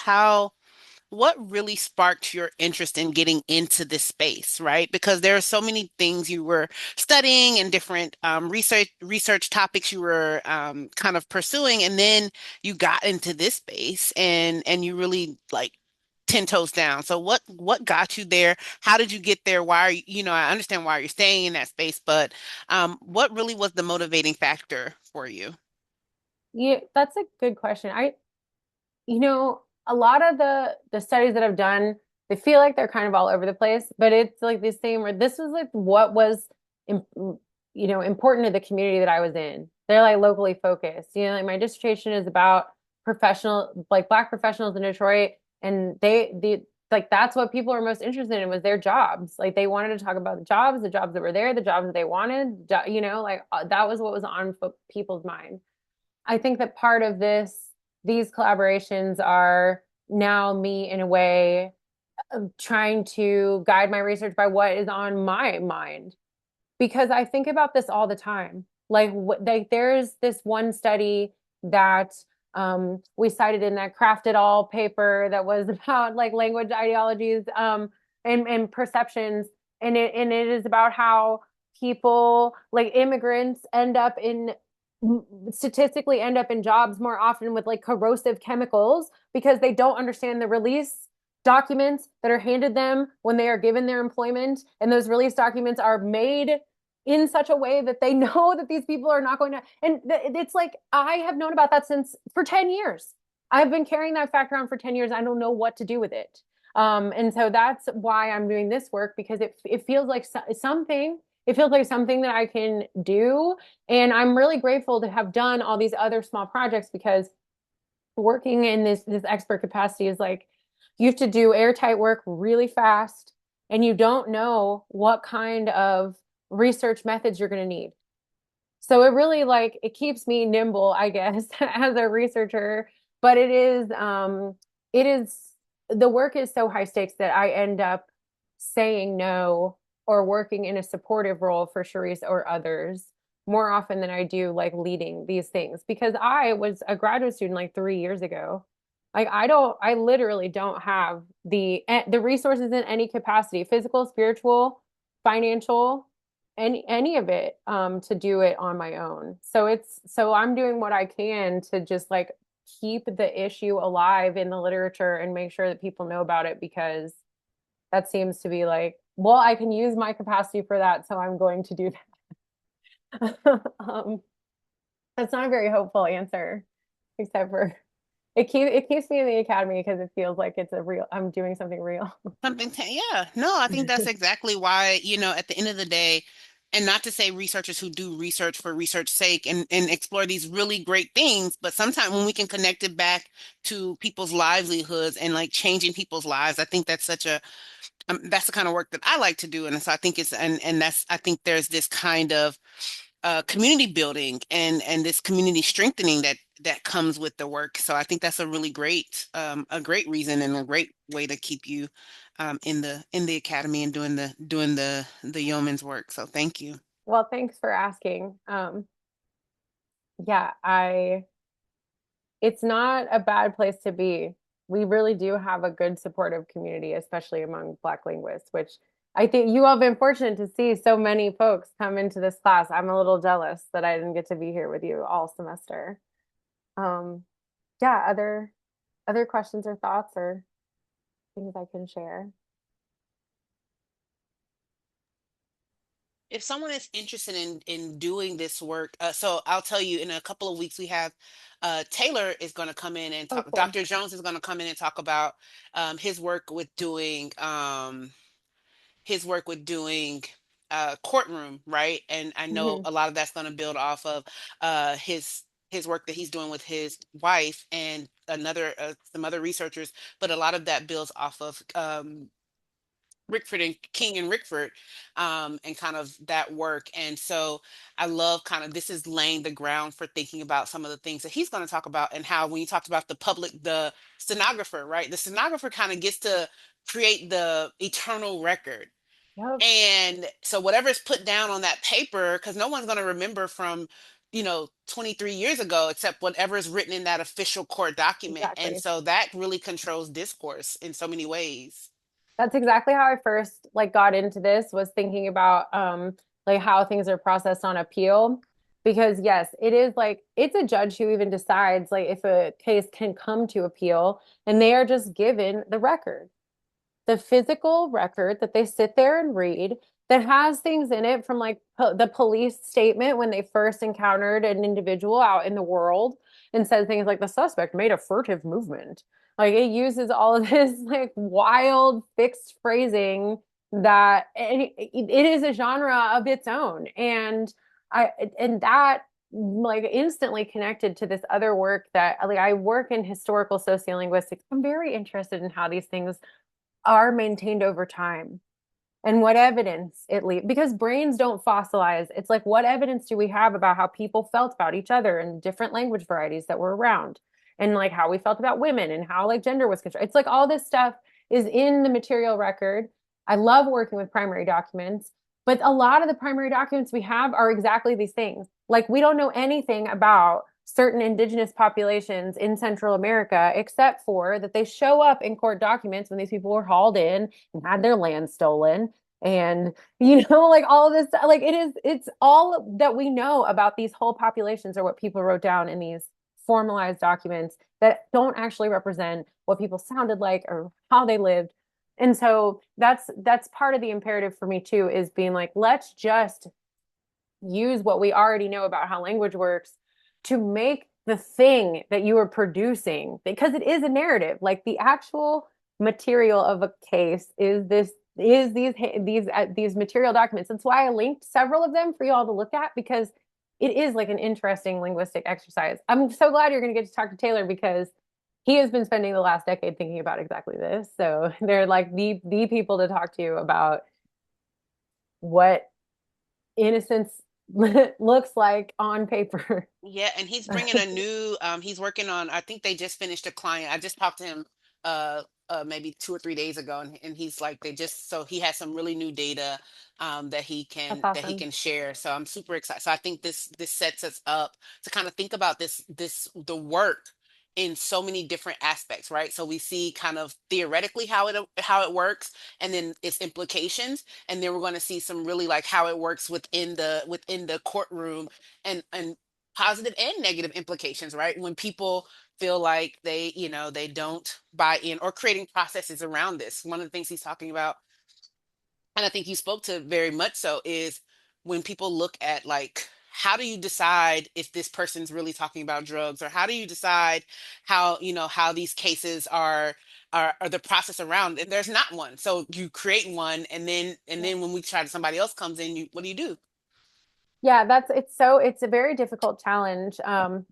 what really sparked your interest in getting into this space, right? Because there are so many things you were studying and different research topics you were kind of pursuing, and then you got into this space and you really like 10 toes down. So what got you there? How did you get there? Why are I understand why you're staying in that space, but what really was the motivating factor for you? Yeah, that's a good question. A lot of the studies that I've done, they feel like they're kind of all over the place, but it's like the same where this was like what was important to the community that I was in. They're like locally focused. Like my dissertation is about like Black professionals in Detroit, and the like that's what people are most interested in was their jobs. Like they wanted to talk about the jobs that were there, the jobs that they wanted, that was what was on people's mind. I think that part of these collaborations are now me in a way of trying to guide my research by what is on my mind because I think about this all the time. Like there's this one study that we cited in that Craft It All paper that was about like language ideologies and perceptions, and it is about how people like immigrants statistically end up in jobs more often with like corrosive chemicals because they don't understand the release documents that are handed them when they are given their employment. And those release documents are made in such a way that they know that these people are not going to. And it's like, I have known about that since for 10 years. I've been carrying that fact around for 10 years. I don't know what to do with it. And so that's why I'm doing this work because it feels like something. It feels like something that I can do. And I'm really grateful to have done all these other small projects because working in this expert capacity is like you have to do airtight work really fast and you don't know what kind of research methods you're going to need. So it really like it keeps me nimble, I guess, as a researcher, but it is the work is so high stakes that I end up saying no or working in a supportive role for Charisse or others more often than I do like leading these things because I was a graduate student like 3 years ago. Like I literally don't have the resources in any capacity, physical, spiritual, financial, any of it to do it on my own. So I'm doing what I can to just like keep the issue alive in the literature and make sure that people know about it because that seems to be like, well, I can use my capacity for that, so I'm going to do that. That's not a very hopeful answer, except for it keeps me in the academy because it feels like it's a real I'm doing something real. Yeah. No, I think that's exactly why, at the end of the day, and not to say researchers who do research for research sake and explore these really great things, but sometimes when we can connect it back to people's livelihoods and like changing people's lives, I think that's such a that's the kind of work that I like to do. And so I think it's and that's I think there's this kind of community building and this community strengthening that comes with the work. So I think that's a great reason and a great way to keep you in the academy and doing the yeoman's work. So thank you. Well, thanks for asking. Yeah, it's not a bad place to be. We really do have a good supportive community, especially among Black linguists, which I think you all have been fortunate to see so many folks come into this class. I'm a little jealous that I didn't get to be here with you all semester. Um, yeah, other questions or thoughts or things I can share? If someone is interested in doing this work, so I'll tell you, in a couple of weeks we have Taylor is going to come in and Oh, talk. cool. Dr. Jones is going to come in and talk about his work with doing courtroom, right? And I know Hmm. a lot of that's going to build off of his work that he's doing with his wife and another some other researchers, but a lot of that builds off of Rickford and King and Rickford, and kind of that work. And so I love kind of this is laying the ground for thinking about some of the things that he's going to talk about and how when you talked about the stenographer, right? The stenographer kind of gets to create the eternal record. Yep, And so whatever is put down on that paper, because no one's going to remember from, 23 years ago, except whatever is written in that official court document. And exactly. so that really controls discourse in so many ways. That's exactly how I first like got into this was thinking about like how things are processed on appeal. Because yes, it is like it's a judge who even decides like if a case can come to appeal and they are just given the record, the physical record that they sit there and read that has things in it from like the police statement when they first encountered an individual out in the world and says things like the suspect made a furtive movement. Like it uses all of this like wild fixed phrasing that it is a genre of its own. I and that like instantly connected to this other work that like I work in historical sociolinguistics. I'm very interested in how these things are maintained over time and what evidence it leaves because brains don't fossilize. It's like what evidence do we have about how people felt about each other and different language varieties that were around and like how we felt about women and how like gender was controlled. It's like all this stuff is in the material record. I love working with primary documents, but a lot of the primary documents we have are exactly these things. Like we don't know anything about certain indigenous populations in Central America, except for that they show up in court documents when these people were hauled in and had their land stolen. And, like all of this, like it's all that we know about these whole populations are what people wrote down in these formalized documents that don't actually represent what people sounded like or how they lived. And so that's part of the imperative for me too, is being like, let's just use what we already know about how language works to make the thing that you are producing because it is a narrative like the actual material of a case is these material documents. That's why I linked several of them for you all to look at because it is like an interesting linguistic exercise. I'm so glad you're going to get to talk to Taylor because he has been spending the last decade thinking about exactly this, so they're like the people to talk to about what innocence looks like on paper. Yeah, and he's bringing a new he's working on I think they just finished a client. I just talked to him uh maybe 2 or 3 days ago and he's like they just so he has some really new data That's that he awesome. can share. So I'm super excited. So I think this sets us up to kind of think about the work in so many different aspects, right? So we see kind of theoretically how it works and then its implications, and then we're going to see some really like how it works within the courtroom and positive and negative implications, right? When people feel like they don't buy in or creating processes around this. One of the things he's talking about, and I think you spoke to very much so, is when people look at like, how do you decide if this person's really talking about drugs, or how do you decide how these cases are the process around it? There's not one. So you create one, and then Yeah. when we try to somebody else comes in, what do you do? Yeah, it's a very difficult challenge. And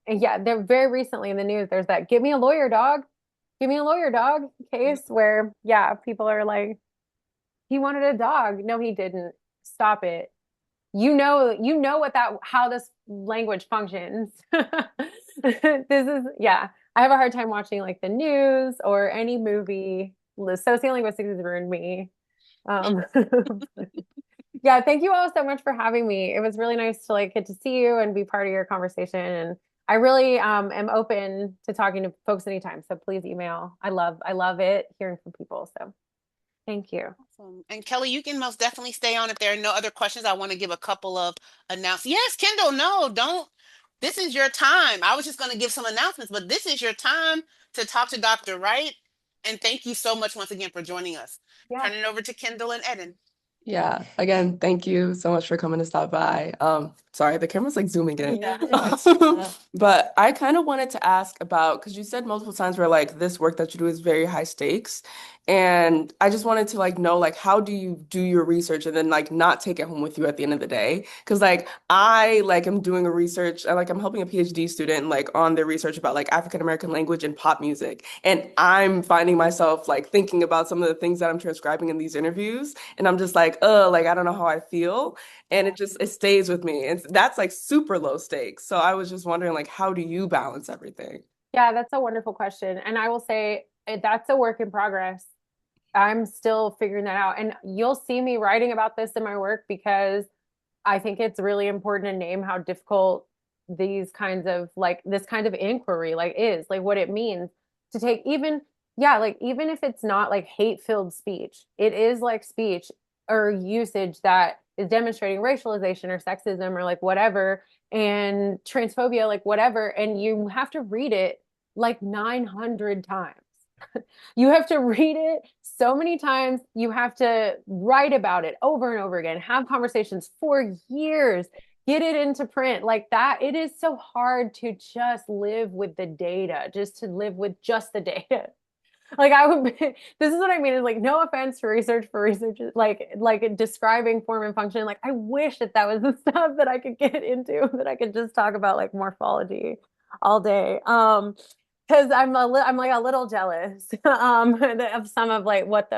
yeah, they're very recently in the news, there's that give me a lawyer, dog. Give me a lawyer, dog case where, yeah, people are like, he wanted a dog. No, he didn't. Stop it. You know what that how this language functions. This is yeah. I have a hard time watching like the news or any movie. Sociolinguistics has ruined me. Um, yeah, thank you all so much for having me. It was really nice to like get to see you and be part of your conversation. And I really am open to talking to folks anytime. So please email. I love it hearing from people. So thank you. Awesome. And Kelly, you can most definitely stay on if there are no other questions. I want to give a couple of announcements. Yes, Kendall, no, don't. This is your time. I was just going to give some announcements, but this is your time to talk to Dr. Wright. And thank you so much once again for joining us. Yeah. Turning it over to Kendall and Eden. Yeah, again, thank you so much for coming to stop by. Sorry, the camera's like zooming in. Yeah. But I kind of wanted to ask about, because you said multiple times where like this work that you do is very high stakes. And I just wanted to like know like how do you do your research and then like not take it home with you at the end of the day? Because like I like am doing a research, like I'm helping a PhD student like on their research about like African American language and pop music. And I'm finding myself like thinking about some of the things that I'm transcribing in these interviews. And I'm just like I don't know how I feel. And it stays with me. And that's like super low stakes. So I was just wondering, like, how do you balance everything? Yeah, that's a wonderful question. And I will say that's a work in progress. I'm still figuring that out. And you'll see me writing about this in my work because I think it's really important to name how difficult these kinds of like this kind of inquiry like is, like what it means to take even, yeah, like even if it's not like hate-filled speech, it is like speech or usage that is demonstrating racialization or sexism or like whatever and transphobia, like whatever, and you have to read it like 900 times. You have to read it so many times. You have to write about it over and over again, have conversations for years, get it into print like that. It is so hard to just live with the data, just to live with just the data. Like I would be, this is what I mean is like no offense for research like describing form and function. Like I wish that that was the stuff that I could get into, that I could just talk about like morphology all day. Because I'm like a little jealous of some of like what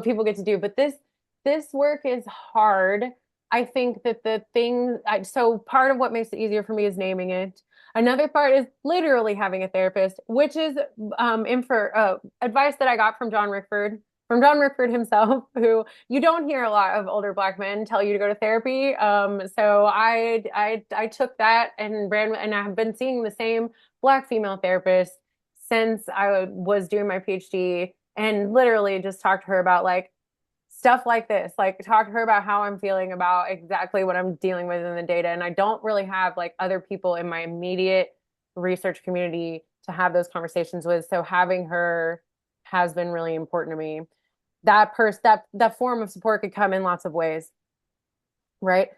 people get to do. But this work is hard. I think that so part of what makes it easier for me is naming it. Another part is literally having a therapist, which is advice that I got from John Rickford himself, who you don't hear a lot of older Black men tell you to go to therapy. So I took that and ran, and I have been seeing the same Black female therapist since I was doing my PhD, and literally just talked to her about like stuff like this, like talk to her about how I'm feeling about exactly what I'm dealing with in the data. And I don't really have like other people in my immediate research community to have those conversations with. So having her has been really important to me. That form of support could come in lots of ways, right?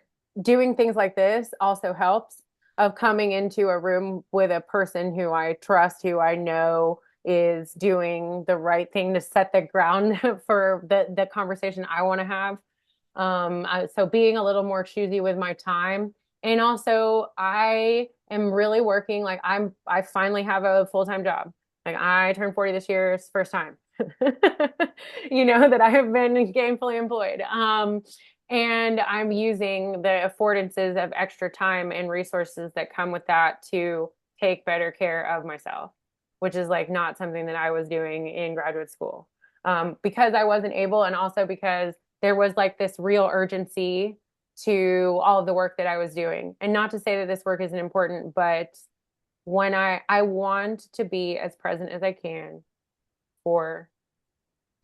Doing things like this also helps, of coming into a room with a person who I trust, who I know is doing the right thing to set the ground for the conversation I want to have. So being a little more choosy with my time. And also I am really working, like I finally have a full-time job. Like I turned 40 this year, it's first time. That I have been gainfully employed. And I'm using the affordances of extra time and resources that come with that to take better care of myself, which is like not something that I was doing in graduate school. Because I wasn't able, and also because there was like this real urgency to all of the work that I was doing. And not to say that this work isn't important, but when I want to be as present as I can for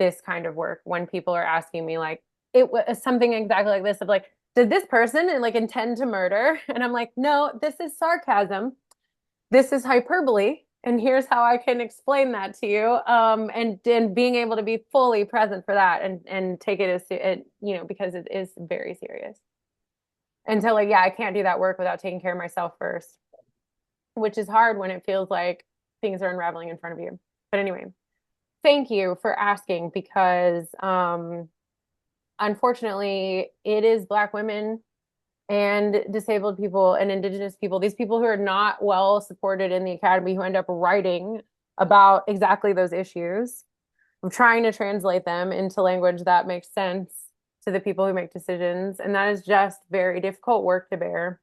this kind of work, when people are asking me like it was something exactly like this of like, did this person like intend to murder? And I'm like, no, this is sarcasm, this is hyperbole, and here's how I can explain that to you. And being able to be fully present for that and take it as it, because it is very serious. And so like, yeah, I can't do that work without taking care of myself first, which is hard when it feels like things are unraveling in front of you. But anyway, thank you for asking, because unfortunately it is Black women and disabled people and indigenous people, these people who are not well supported in the academy, who end up writing about exactly those issues. I'm trying to translate them into language that makes sense to the people who make decisions. And that is just very difficult work to bear.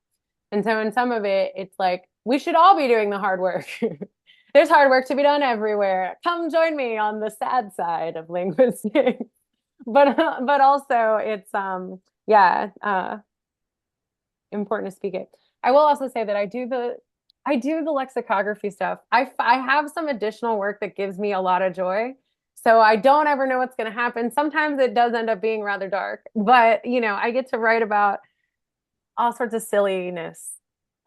And so in some of it, it's like we should all be doing the hard work. There's hard work to be done everywhere. Come join me on the sad side of linguistics. But also it's yeah, important to speak it. I will also say that I do the lexicography stuff. I have some additional work that gives me a lot of joy. So I don't ever know what's going to happen. Sometimes it does end up being rather dark, but I get to write about all sorts of silliness.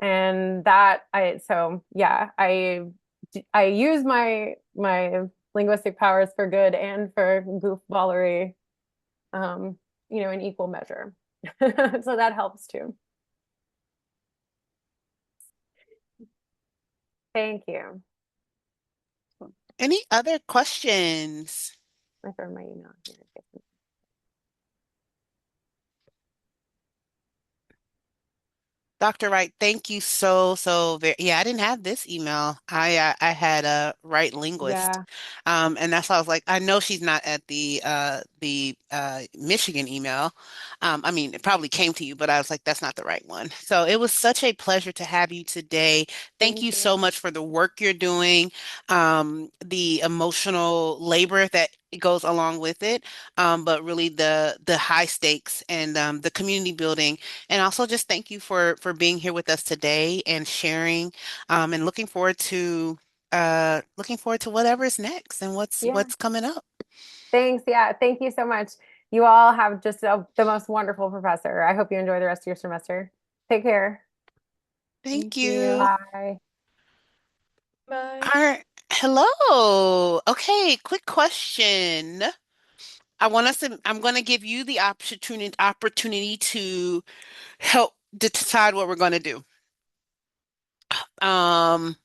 And that I so yeah, I use my linguistic powers for good and for goofballery in equal measure. So that helps too. Thank you. Any other questions? I throw my email here. Dr. Wright, thank you so very. Yeah, I didn't have this email. I had a Wright linguist, Yeah, and that's why I was like, I know she's not at the Michigan email. I mean, it probably came to you, but I was like, that's not the right one. So it was such a pleasure to have you today. Thank thank you you. so much for the work you're doing, the emotional labor that goes along with it, but really the high stakes and the community building. And also just thank you for being here with us today and sharing, and looking forward to whatever is next and what's Yeah, what's coming up. thanks. Yeah, thank you so much. You all have just the most wonderful professor. I hope you enjoy the rest of your semester. Take care. Thank Thank you. you. Bye. Bye. All right. Hello. Okay, quick question. I'm going to give you the opportunity to help decide what we're going to do. Um,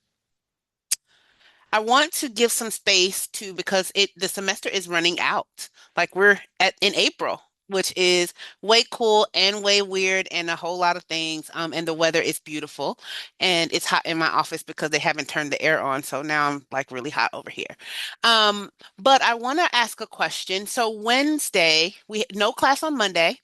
I want to give some space to because the semester is running out. Like we're at in April, which is way cool and way weird and a whole lot of things. And the weather is beautiful and it's hot in my office because they haven't turned the air on. So now I'm like really hot over here. Um, but I want to ask a question. So Wednesday, we no class on Monday.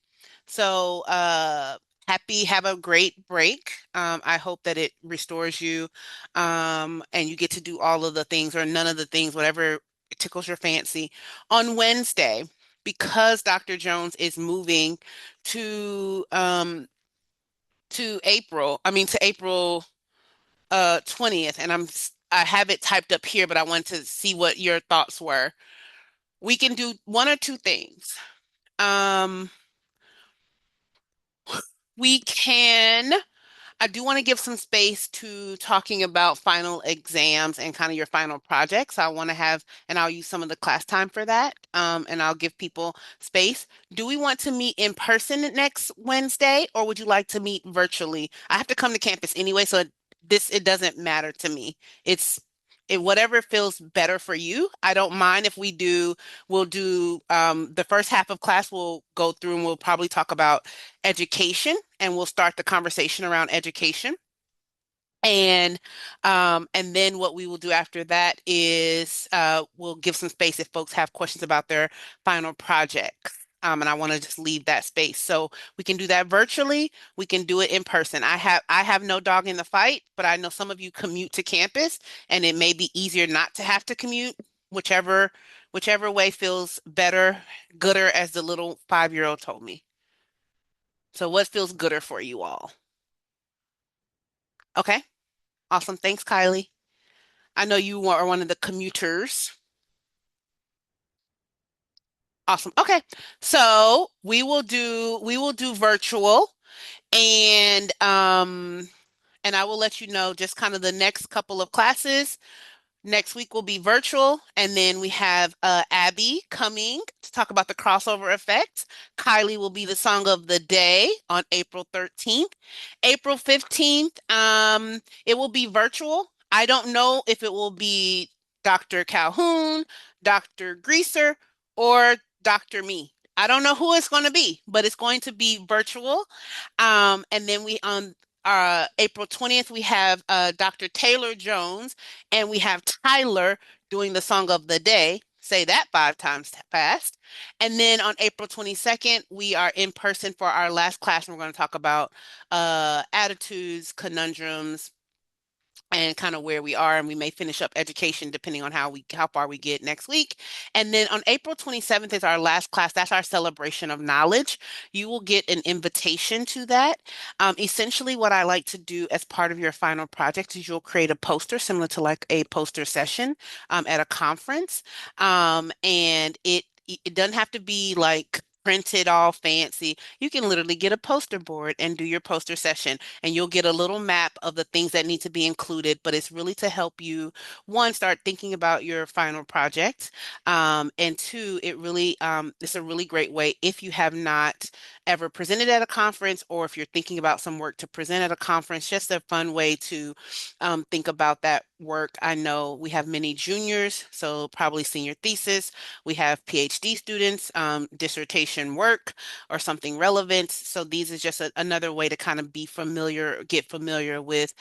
So have a great break. I hope that it restores you, and you get to do all of the things or none of the things, whatever tickles your fancy. On Wednesday, because Dr. Jones is moving to to April 20th, and I have it typed up here, but I wanted to see what your thoughts were. We can do one or two things. Um, we can I do want to give some space to talking about final exams and kind of your final projects. I want to have, and I'll use some of the class time for that. And I'll give people space. Do we want to meet in person next Wednesday, or would you like to meet virtually? I have to come to campus anyway, so it doesn't matter to me. It's whatever feels better for you. I don't mind if we'll do the first half of class, we'll go through and we'll probably talk about education and we'll start the conversation around education. And then what we will do after that is we'll give some space if folks have questions about their final projects. And I want to just leave that space. So we can do that virtually. We can do it in person. I have no dog in the fight, but I know some of you commute to campus, and it may be easier not to have to commute, whichever whichever way feels better, gooder, as the little 5-year-old told me. So what feels gooder for you all? Okay, awesome. Thanks, Kylie. I know you are one of the commuters. Awesome. Okay. So we will do virtual, and I will let you know just kind of the next couple of classes. Next week will be virtual, and then we have Abby coming to talk about the crossover effect. Kylie will be the song of the day on April 13th. April 15th, it will be virtual. I don't know if it will be Dr. Calhoun, Dr. Greaser, or Dr. Me. I don't know who it's going to be, but it's going to be virtual. And then we on April 20th, we have Dr. Taylor Jones, and we have Tyler doing the song of the day. Say that 5 times fast. And then on April 22nd, we are in person for our last class, and we're going to talk about attitudes, conundrums, and kind of where we are, and we may finish up education depending on how far we get next week. And then on April 27th is our last class. That's our celebration of knowledge. You will get an invitation to that. Essentially, what I like to do as part of your final project is you'll create a poster similar to like a poster session at a conference. And it doesn't have to be like printed all fancy. You can literally get a poster board and do your poster session, and you'll get a little map of the things that need to be included. But it's really to help you, one, start thinking about your final project, and two, it's a really great way if you have not ever presented at a conference, or if you're thinking about some work to present at a conference, just a fun way to think about that work. I know we have many juniors, so probably senior thesis. We have PhD students, dissertation work or something relevant. So these is just another way to kind of get familiar with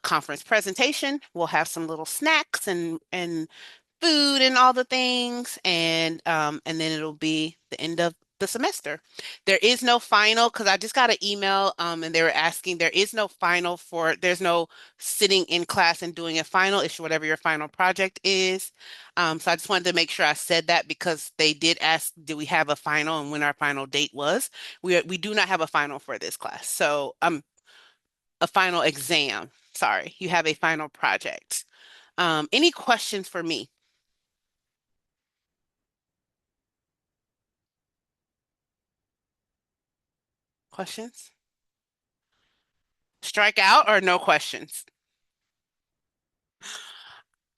conference presentation. We'll have some little snacks and food and all the things, and then it'll be the end of the semester. There is no final because I just got an email and they were asking there is no final there's no sitting in class and doing a final. It's whatever your final project is. So I just wanted to make sure I said that because they did ask, do we have a final and when our final date was. We do not have a final for this class. So a final exam. Sorry, you have a final project. Any questions for me? Questions? Strike out or no questions?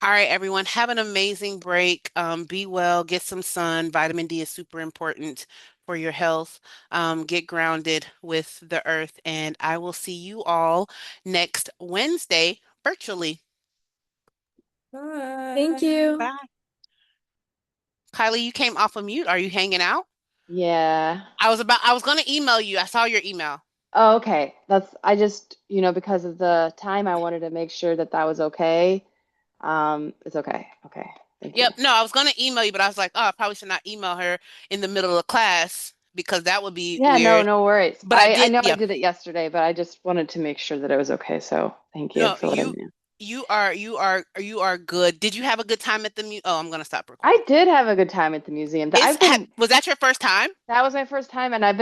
All right, everyone, have an amazing break. Be well, get some sun. Vitamin D is super important for your health. Get grounded with the earth, and I will see you all next Wednesday virtually. Thank Bye. you. Bye. Kylie, you came off of mute. Are you hanging out? Yeah. I was gonna email you. I saw your email. Oh, okay. I just, because of the time, I wanted to make sure that that was okay. It's okay. Okay. Thank you. Yep. No, I was gonna email you, but I was like, oh, I probably should not email her in the middle of class because that would be Yeah, no, weird. no worries. But I I did, know I yeah. did it yesterday, but I just wanted to make sure that it was okay. So thank you No, for letting me know. you are good. Did you have a good time at the mu? Oh, I'm gonna stop recording. I did have a good time at the museum. I've been, Was that your first time? that was my first time, and I've been